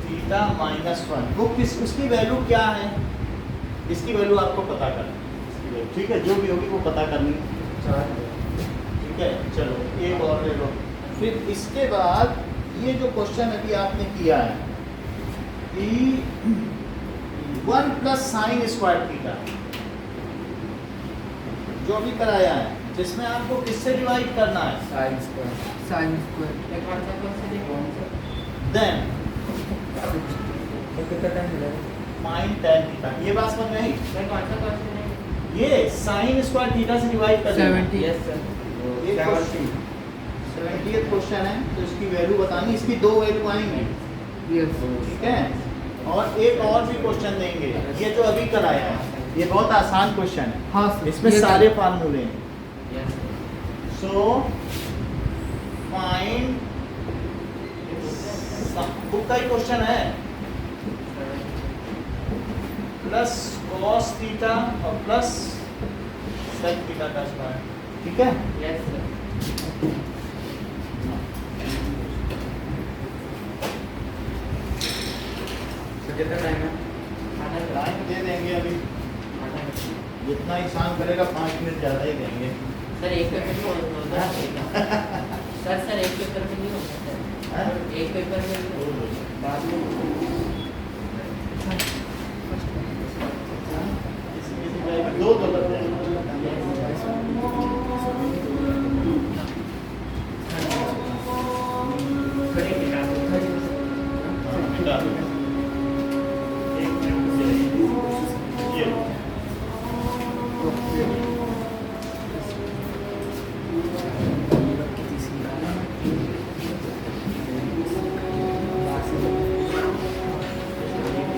theta minus 1। वो किस उसकी वैल्यू क्या है, इसकी वैल्यू आपको पता करनी है, ठीक है, जो भी होगी वो पता करनी है, ठीक है। चलो एक और ले लो। फिर इसके बाद ये जो क्वेश्चन अभी आपने किया है कि 1 प्लस साइन स्क्वायर थीटा जो अभी कराया है, जिसमें आपको किससे डिवाइड करना है, साइन स्क्वायर देन तो कितना टाइम मिलेगा माइन tan थीटा। ये बात समझ में आई, ये साइन स्क्वायर थीटा से डिवाइड कर देना। 70 यस सर ये 70th क्वेश्चन है, तो इसकी वैल्यू बतानी, इसकी 2 वैल्यू आएंगी, यस ठीक है। और एक और भी क्वेश्चन देंगे, ये जो अभी कराया है ये बहुत आसान क्वेश्चन है, हाँ सर इसमें ये सारे फार्मूले हैं। यस सो फाइंड, बुक का ही क्वेश्चन है, प्लस कॉस थीटा और प्लस सेक थीटा का स्क्वायर, ठीक है। यस सर कितना टाइम है? टाइम दे देंगे अभी, जितना इंसान करेगा 5 मिनट ज़्यादा ही देंगे। सर एक पेपर में होगा सर एक पेपर में नहीं होगा सर, हैं? एक पेपर में नहीं होगा। बाद में किसी का दो करते हैं। ये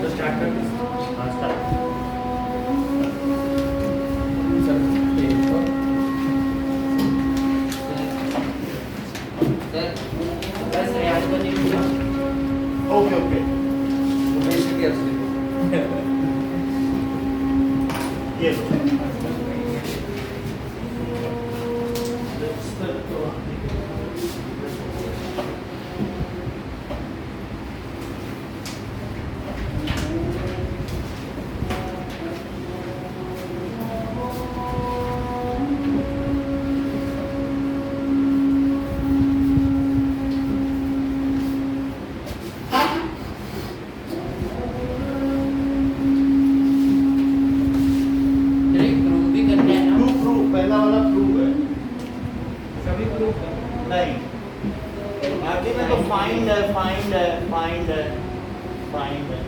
तो स्टार्ट कर दीजिए। हाँ, start। सर बस रियाज को नहीं मिला। ओके ओके, ये लो। सर एक प्रूफ भी करना है ना। प्रूफ, पहला वाला प्रूफ है। सभी प्रूफ है। नहीं, आगे में तो फाइंड है, फाइंड है, फाइंड है, फाइंड है।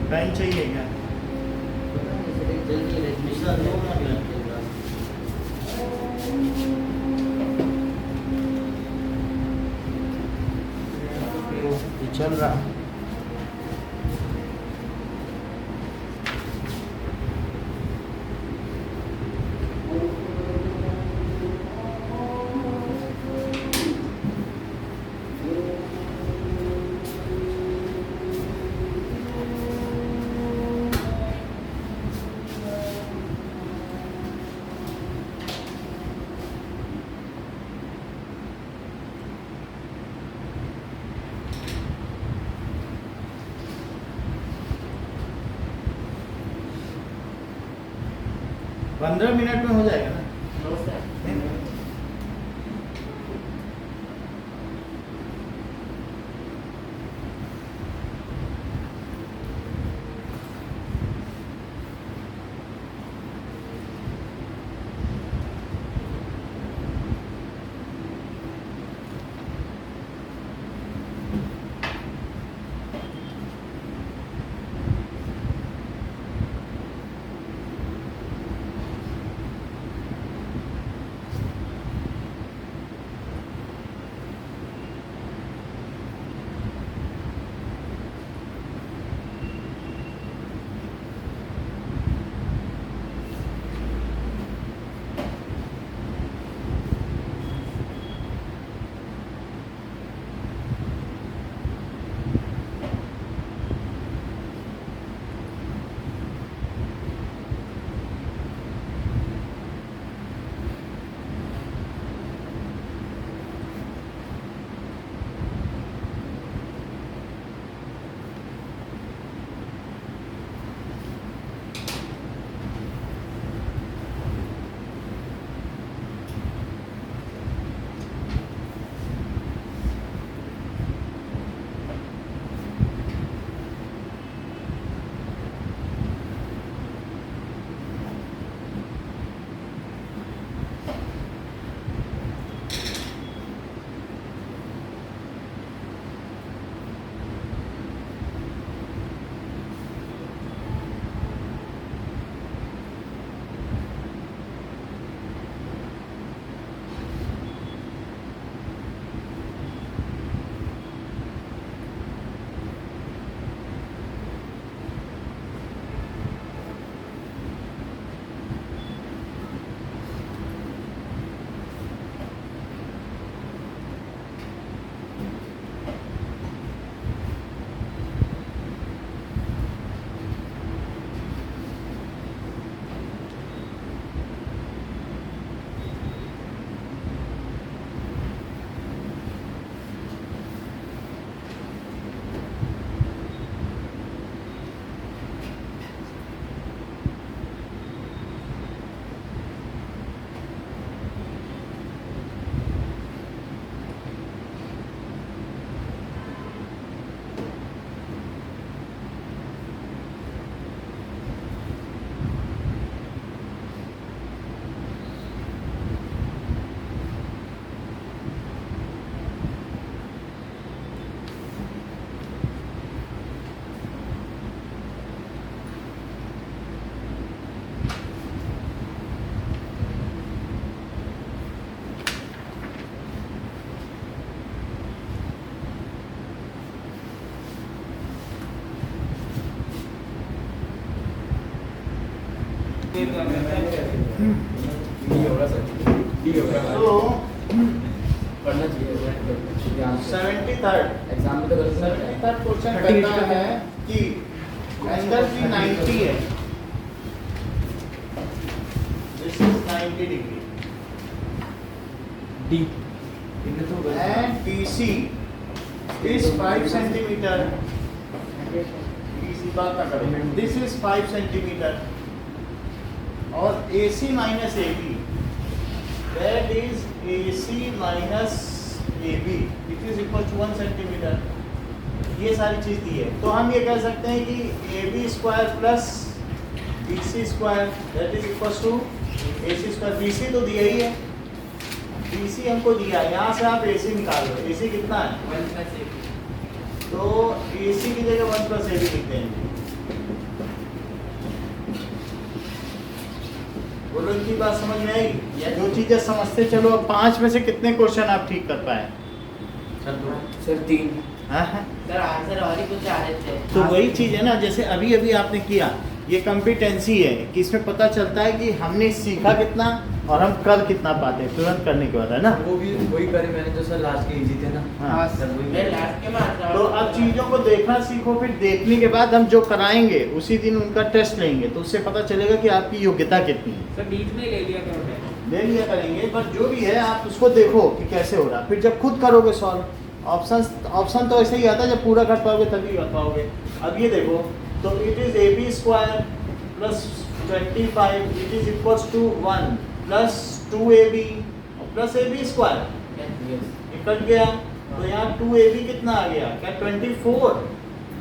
पेन चाहिए क्या? जल्दी रजनीश ये चल रहा। पंद्रह मिनट में हो जाएगा ना? No sir. होगा सर, डी होगा। तो पढ़ना चाहिए ध्यान से। 73rd एग्जाम में तो गलत नहीं है। 73rd क्वेश्चन 38 कहता का है कि एंगल की 90 है, this is 90 degree D and BC is 5 centimeter. BC बात ना करो. This is 5 centimeter. और AC minus AB, that is AC minus AB, which is equal to 1 centimeter. ये सारी चीज दी है, तो हम ये कह सकते हैं कि AB square plus BC square that is equal to AC square. BC तो दिया ही है, BC हमको दिया, यहाँ से आप AC निकाल लो. AC कितना है? 1 plus AB। तो AC की जगह 1 प्लस AB लिखते हैं. बोलो इनकी बात समझ में आई? Yes. जो चीजें समझते चलो. अब 5 में से कितने क्वेश्चन आप ठीक कर पाए? सर 3। हाँ हाँ. सर आंसर और ही कुछ आ रहे थे। तो वही चीज है ना, जैसे अभी अभी आपने किया, ये कॉम्पिटेंसी है कि इसमें पता चलता है कि हमने सीखा कितना और हम कर कितना पाते हैं तुरंत करने के बाद, है ना? वो भी वही करे मैंने जो सर लास्ट के इजी थे ना। हाँ. सर वही मैं लास्ट के में आता तो अब चीज़ों को देखना सीखो, फिर देखने के बाद हम जो कराएंगे उसी दिन उनका टेस्ट लेंगे, तो उससे पता चलेगा कि आपकी योग्यता कितनी है. सर बीच में ही ले लिया करो टेस्ट। ले लिया करेंगे, पर जो भी है आप उसको देखो कि कैसे हो रहा है. फिर जब खुद करोगे सॉल्व, ऑप्शन तो ऐसे ही आता है, जब पूरा कर पाओगे तभी कर पाओगे. अब ये देखो, तो it is AB square plus 25 it is equals to 1 plus 2AB plus AB square. ये कट गया, तो यहाँ 2AB कितना आ गया? क्या 24?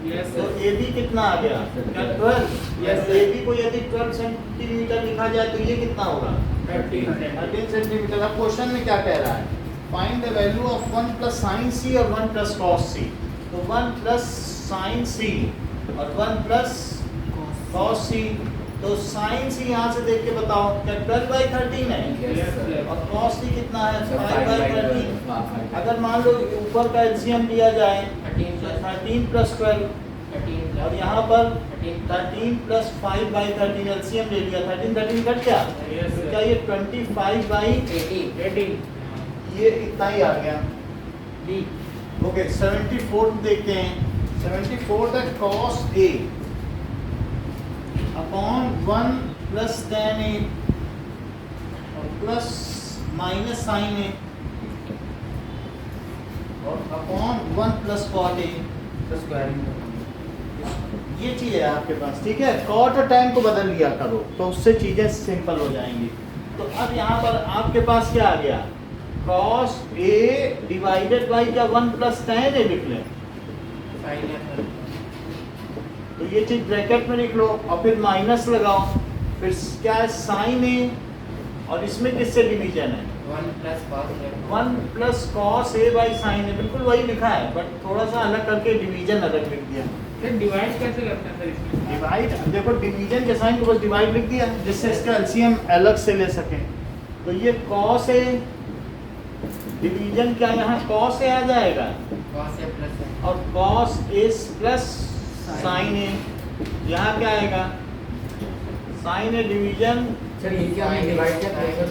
यस तो सर। AB कितना आ गया? क्या 12? Yes, AB को यदि 12 सेंटीमीटर लिखा जाए तो ये कितना होगा? 13 सेंटीमीटर. अब क्वेश्चन में क्या कह रहा है? Find the value of 1 plus sine C और 1 प्लस कॉस सी. तो 1 प्लस साइन सी और 1 प्लस कॉस सी. तो साइन सी यहाँ से देख के बताओ, क्या 12/13 है? Yes, sir. और कॉस सी कितना है? सर 5/13. 5/13। अगर मान लो ऊपर का एलसीएम लिया जाए 13 तो plus 13 प्लस 12 13 और यहाँ पर 13 13 प्लस 5/13 एलसीएम ले लिया. 13 कट गया. Yes, तो sir. क्या ये 25/18 18 ये इतना ही आ गया. D। ओके. 74 देखते हैं. 74 the cos A upon 1 plus tan A और प्लस माइनस साइन A और upon 1 plus cot A. Sir squaring ये चीज़ है आपके पास, ठीक है. कॉट और टैन को बदल लिया करो तो उससे चीज़ें सिंपल हो जाएंगी. तो अब यहाँ पर आपके पास क्या आ गया? cos A डिवाइडेड बाई क्या 1 प्लस tan A लिख लें. साइन है सर। तो ये चीज़ ब्रैकेट में लिख लो और फिर माइनस लगाओ. फिर क्या है? साइन A और इसमें किससे डिवीजन है? 1 plus cos है। 1 plus cos A by sine A. बिल्कुल वही लिखा है, बट थोड़ा सा अलग करके डिवीजन अलग लिख दिया. सर डिवाइड कैसे करते हैं सर इसमें? डिवाइड, देखो डिवीजन के साइन को बस डिवाइड लिख दिया जिससे इसका एलसीएम अलग से ले सके. तो ये कॉस A डिवीजन क्या यहाँ कॉस A आ जाएगा cos है plus है। और cos A plus sine A. यहाँ क्या आएगा? Sign A division. सर ये क्या हमने डिवाइड किया था सर?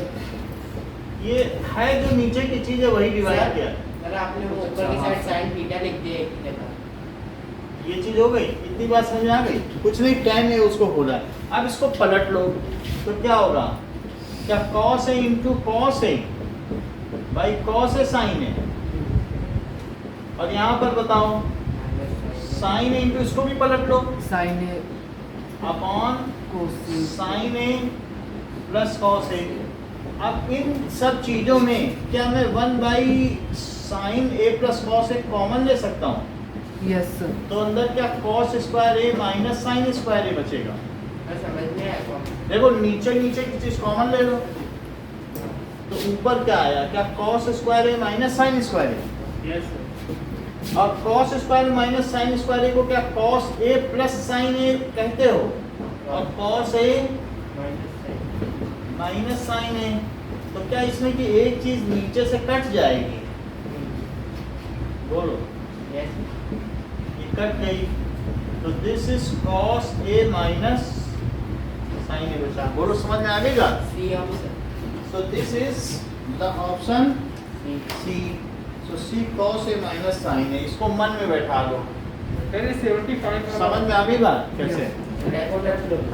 ये है जो नीचे की चीज़ है वही डिवाइड किया. सर आपने वो ऊपर की साइड साइन थीटा लिख दिया एक ही जगह। ये चीज़ हो गई. इतनी बात समझ में आ गई? कुछ नहीं, tan है उसको खोला है. अब इसको पलट लो तो क्या होगा? क्या cos A into cos A by cos A sine A. और यहाँ पर बताओ साइन A इंटू इसको भी पलट लो sine A upon cos sine A plus cos A. अब इन सब चीज़ों में क्या मैं 1 by sine A plus cos A common ले सकता हूँ? यस सर तो अंदर क्या cos square A minus sine square A बचेगा. मैं समझ में आया कौन। देखो नीचे नीचे की चीज़ कॉमन ले लो तो ऊपर क्या आया? क्या cos square A minus sine square A. Yes sir. और cos square minus sine square A को क्या cos A plus sine A कहते हो और cos A minus sine A. तो क्या इसमें कि एक चीज़ नीचे से कट जाएगी? बोलो. यस ये कट गई. तो this is cos A minus sine A बचा. बोलो समझ में आ गई बात? सी ऑफ sir. So this is the option C. So C cos A minus sin A. इसको मन में बैठा लो. सर ये 75 समझ में आ गई बात कैसे?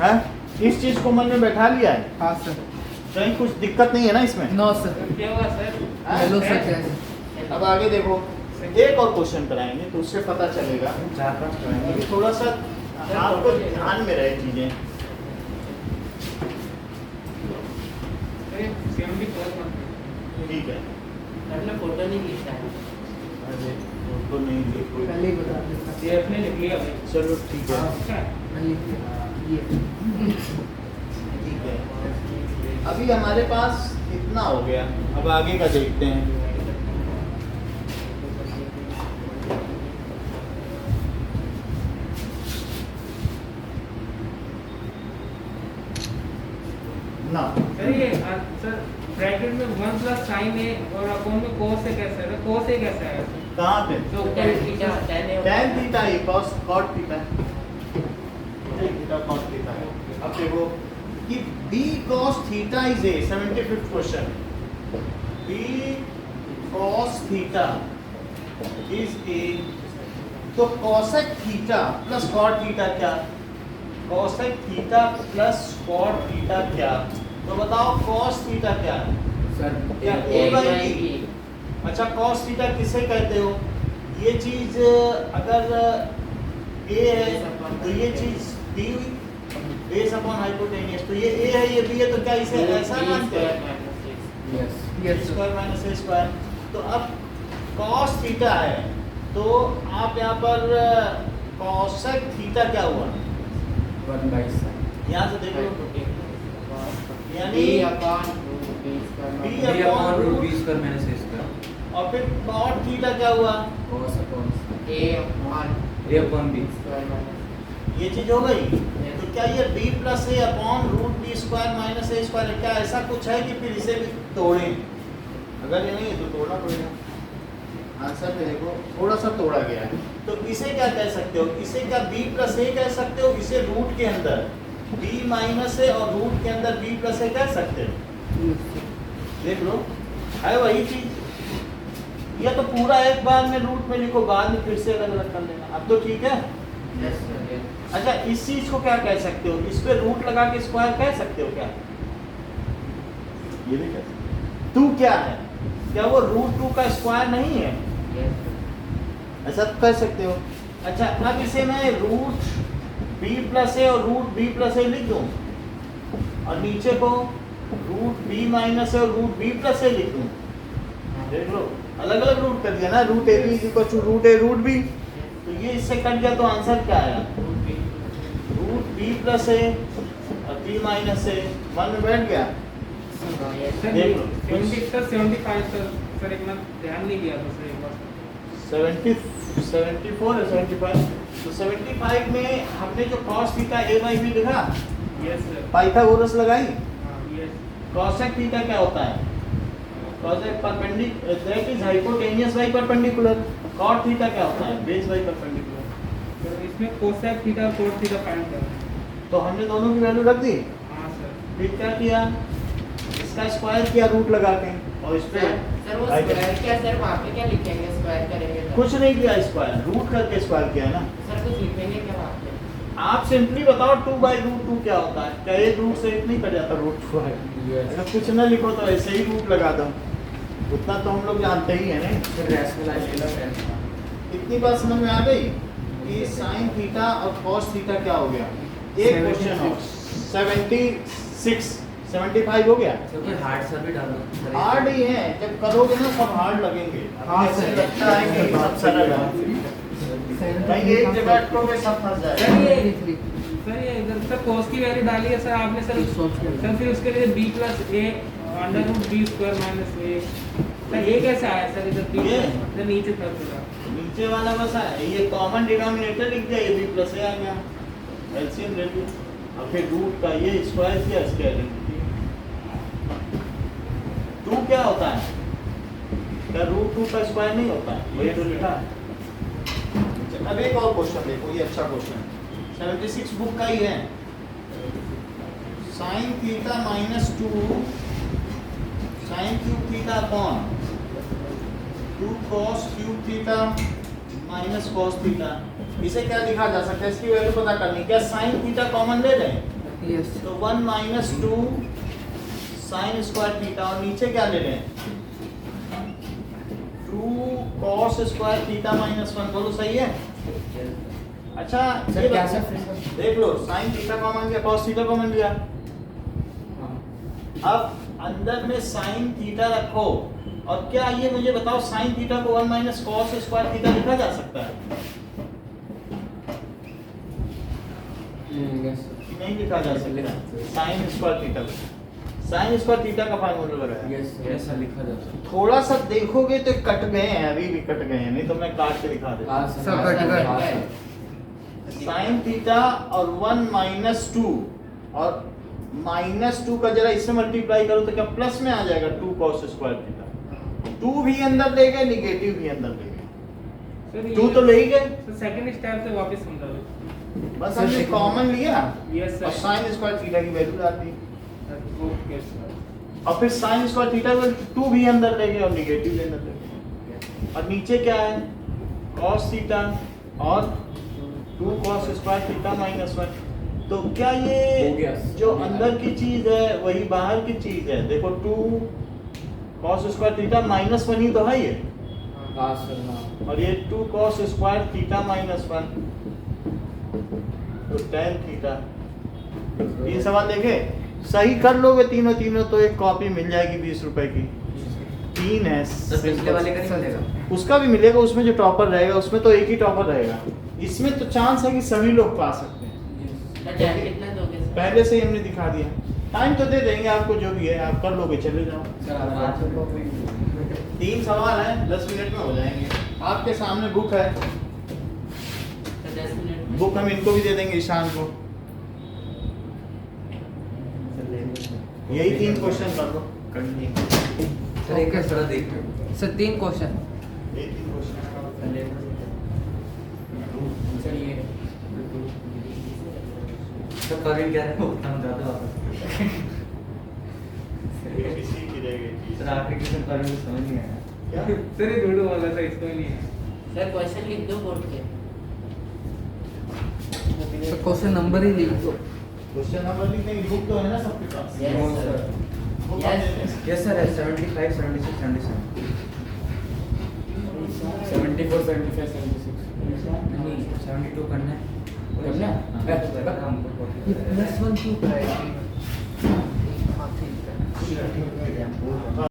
हैं? इस चीज को मन में बैठा लिया है. हाँ सर कहीं कुछ दिक्कत नहीं है ना इसमें? नो सर क्या हुआ सर? हेलो सर कैसे अब आगे देखो. एक और क्वेश्चन कराएंगे तो उससे पता चलेगा. 4-5 कराएंगे अभी थोड़ा सा आपको ध्यान में रहे चीजें. सर ये 74 मत ठीक है. हमने फोटो नहीं खींचा है। अरे तो नहीं देखो. पहले ही बता देता ये अपने लिख लिया भाई। चलो ठीक है. अच्छा है। पहले ये ठीक है. अभी हमारे पास इतना हो गया. अब आगे का देखते हैं. ना सर ये सर ब्रैकेट में 1 प्लस साइन ए और अपोन में cos से कैसे है? cos से कैसे है? कहाँ पे? तो tan ऊपर थीटा tan है tan थीटा ही cos cot theta. tan theta cot theta है. अब देखो कि b cos theta is a 75th question. b cos theta is a. तो cosec theta plus cot theta क्या? cosec theta plus cot theta क्या? तो बताओ cos थीटा क्या है? सर क्या a by b? अच्छा cos थीटा किसे कहते हो? ये चीज अगर a है तो ये चीज b हुई. Base upon hypotenuse. तो ये a है ये b है तो क्या इसे ऐसा मानते हैं? Yes a yes sir square minus a square. तो अब cos थीटा है तो आप यहाँ पर cosec थीटा क्या हुआ? 1/sin. यहाँ से देखो यानी b upon b square b minus b upon upon root root b square minus a square और फिर cot थीटा क्या हुआ? Cos upon sin. a upon a upon b square minus ये चीज हो गई. तो क्या ये b plus A upon root B square minus A square है? क्या ऐसा कुछ है कि फिर इसे भी तोड़ें? अगर ये नहीं है तो तोड़ना पड़ेगा. आंसर पे देखो थोड़ा सा तोड़ा गया है. तो इसे क्या कह सकते हो? इसे क्या b प्लस ए कह सकते हो? इसे रूट के अंदर b माइनस ए और रूट के अंदर b प्लस ए कह सकते हो. देख लो है वही चीज. या तो पूरा एक बार में रूट में लिखो बाद में फिर से अलग अलग कर लेना. अब तो ठीक है. yes sir yes अच्छा इस चीज को क्या कह सकते हो? इस पे रूट लगा के स्क्वायर कह सकते हो क्या? ये भी कह सकते हो. 2 क्या है? क्या वो रूट 2 का स्क्वायर नहीं है? yes sir ऐसा तो कह सकते हो. अच्छा अब इसे मैं रूट b प्लस ए और रूट b प्लस ए लिख दूं और नीचे को रूट b माइनस ए और रूट b प्लस ए लिख दूं. देख लो अलग अलग रूट कर दिया ना. Root A B equal to root A root B. तो ये इससे कट गया तो आंसर क्या आया? रूट बी प्लस ए और बी माइनस ए. मन में बैठ गया. सर देख लो. 75 सर एक मिनट ध्यान नहीं दिया था सर एक बार. 74 है 75. तो 75 में हमने जो cos theta a by B लिखा यस सर. पाइथागोरस लगाई. यस cosec थीटा क्या होता है? cosec perpendicular that is hypotenuse by perpendicular. cot theta क्या होता है? Base by perpendicular. सर इसमें cosec थीटा और cot थीटा फाइंड करना है. तो हमने दोनों की वैल्यू रख दी. हाँ सर. फिर क्या किया? इसका स्क्वायर किया रूट लगा के और इस पे सर वो स्क्वायर क्या सर वहाँ पे क्या लिखेंगे स्क्वायर करेंगे तो कुछ नहीं किया. स्क्वायर रूट करके स्क्वायर किया है ना. सर कुछ लिखेंगे क्या वहाँ पे आप सिंपली बताओ 2 बाई रूट 2 क्या होता है? क्या एक रूट से एक नहीं कट जाता? रूट 2 है. अगर कुछ ना लिखो तो ऐसे ही रूट लगा दो. उतना तो हम लोग जानते ही है नहीं. फिर rationalize है. इतनी बात समझ में आ गई कि साइन थीटा और cos थीटा क्या हो गया? एक क्वेश्चन हो. 76 75 हो गया. क्योंकि हार्ड सा भी डालो. हार्ड ही है. जब करोगे ना सब हार्ड लगेंगे. हाँ, ऐसे सर. लगता है कि सब सरल है. भाई एक जगह अटकोगे सब फंस सर जाएगा. ये सर ये इधर सर cos की वैल्यू डाली है सर आपने सर. सोच के सर फिर उसके लिए b plus A under root B square minus A. Sir ये कैसे आया सर इधर b ये? इधर नीचे तक पूरा. नीचे वाला बस है. ये कॉमन डिनोमिनेटर लिख दिया. ये b प्लस ए आ गया. एलसीएम ले लिया और फिर रूट का ये स्क्वायर किया स्क्वायरिंग. 2 क्या होता है? क्या रूट 2 का स्क्वायर नहीं होता है? वही तो लिखा है. अब एक और क्वेश्चन देखो. ये अच्छा क्वेश्चन 76 बुक का ही है. Sign theta minus 2 sine cube theta upon 2 cos cube theta minus cos theta. इसे क्या लिखा जा सकता है, इसकी वैल्यू पता करनी। क्या साइन थीटा कॉमन ले लें, Yes. तो 1 माइनस 2 साइन स्क्वायर थीटा, और नीचे क्या ले लें 2 cos स्क्वायर थीटा माइनस 1। बोलो सही है। अच्छा सर ये क्या बताओ, सर देख लो साइन थीटा कॉमन लिया, cos थीटा कॉमन लिया। अब अंदर में साइन थीटा रखो, और क्या ये मुझे बताओ साइन थीटा को 1 माइनस cos स्क्वायर थीटा लिखा जा सकता है यस कि नहीं लिखा जा सकता? साइन स्क्वायर थीटा को, साइन स्क्वायर थीटा का फार्मूला लगाया। यस ऐसा लिखा जा सकता थोड़ा सा देखोगे तो कट गए हैं, अभी भी कट गए हैं, नहीं तो मैं काट के दिखा देता। हाँ सर, कट गए। साइन थीटा और 1 माइनस 2, और माइनस 2 का जरा इससे मल्टीप्लाई करो तो क्या प्लस में आ जाएगा 2 cos स्क्वायर थीटा। 2 भी अंदर ले गए, निगेटिव भी अंदर ले गए, सर 2 तो ले ही गए। सर सेकंड स्टेप से वापस समझा दो। बस सर, हमने second- कॉमन लिया यस और सर। साइन स्क्वायर थीटा की वैल्यू डाल दी, ओके सर। और फिर साइन स्क्वायर थीटा को 2 भी अंदर ले गए और निगेटिव भी अंदर ले गए, और नीचे क्या है cos थीटा और 2 cos स्क्वायर थीटा माइनस 1। तो क्या हो ये गया। जो अंदर की चीज है वही बाहर की चीज है? देखो 2 cos स्क्वायर थीटा माइनस 1 ही तो है ये, हाँ सर हाँ और ये 2 cos स्क्वायर थीटा माइनस 1, तो tan थीटा। 3 सवाल देखे, सही कर लोगे तीनों तीनों तो एक कॉपी मिल जाएगी 20 रुपए की। 3 है तो पिछले वाले का नहीं मिलेगा। उसका भी मिलेगा, उसमें जो टॉपर रहेगा उसमें तो एक ही टॉपर रहेगा, इसमें तो चांस है कि सभी लोग पा सकते हैं। सर टाइम कितना दोगे सर? पहले से ही हमने दिखा दिया, टाइम तो दे देंगे आपको, जो भी है आप कर लोगे, चले जाओ। सर आप 3 सवाल हैं, 10 मिनट में हो जाएंगे। आपके सामने बुक है, सर 10 मिनट में। बुक हम इनको भी दे देंगे ईशान को। यही 3 क्वेश्चन कर लो, सर एक है थोड़ा देख सर 3 क्वेश्चन। ये 3 क्वेश्चन सर ये तो कभी क्या है वो हम ज्यादा वापस ABC की रह गई थी। सर आखिरी क्वेश्चन कभी समझ नहीं आया। क्या? सर ये झूठ बोला था, इसको नहीं है। सर क्वेश्चन लिख दो बोर्ड पे। सर क्वेश्चन नंबर ही लिख दो। क्वेश्चन नंबर लिख देंगे, बुक तो है ना सबके पास? Yes, no sir. Sir book Yes. हम दे देंगे। यस सर है 75 76 77 74 75 76 नहीं 72 करना है। करना है? हाँ, हमको ये +1 क्यों कराएगी? हाँ।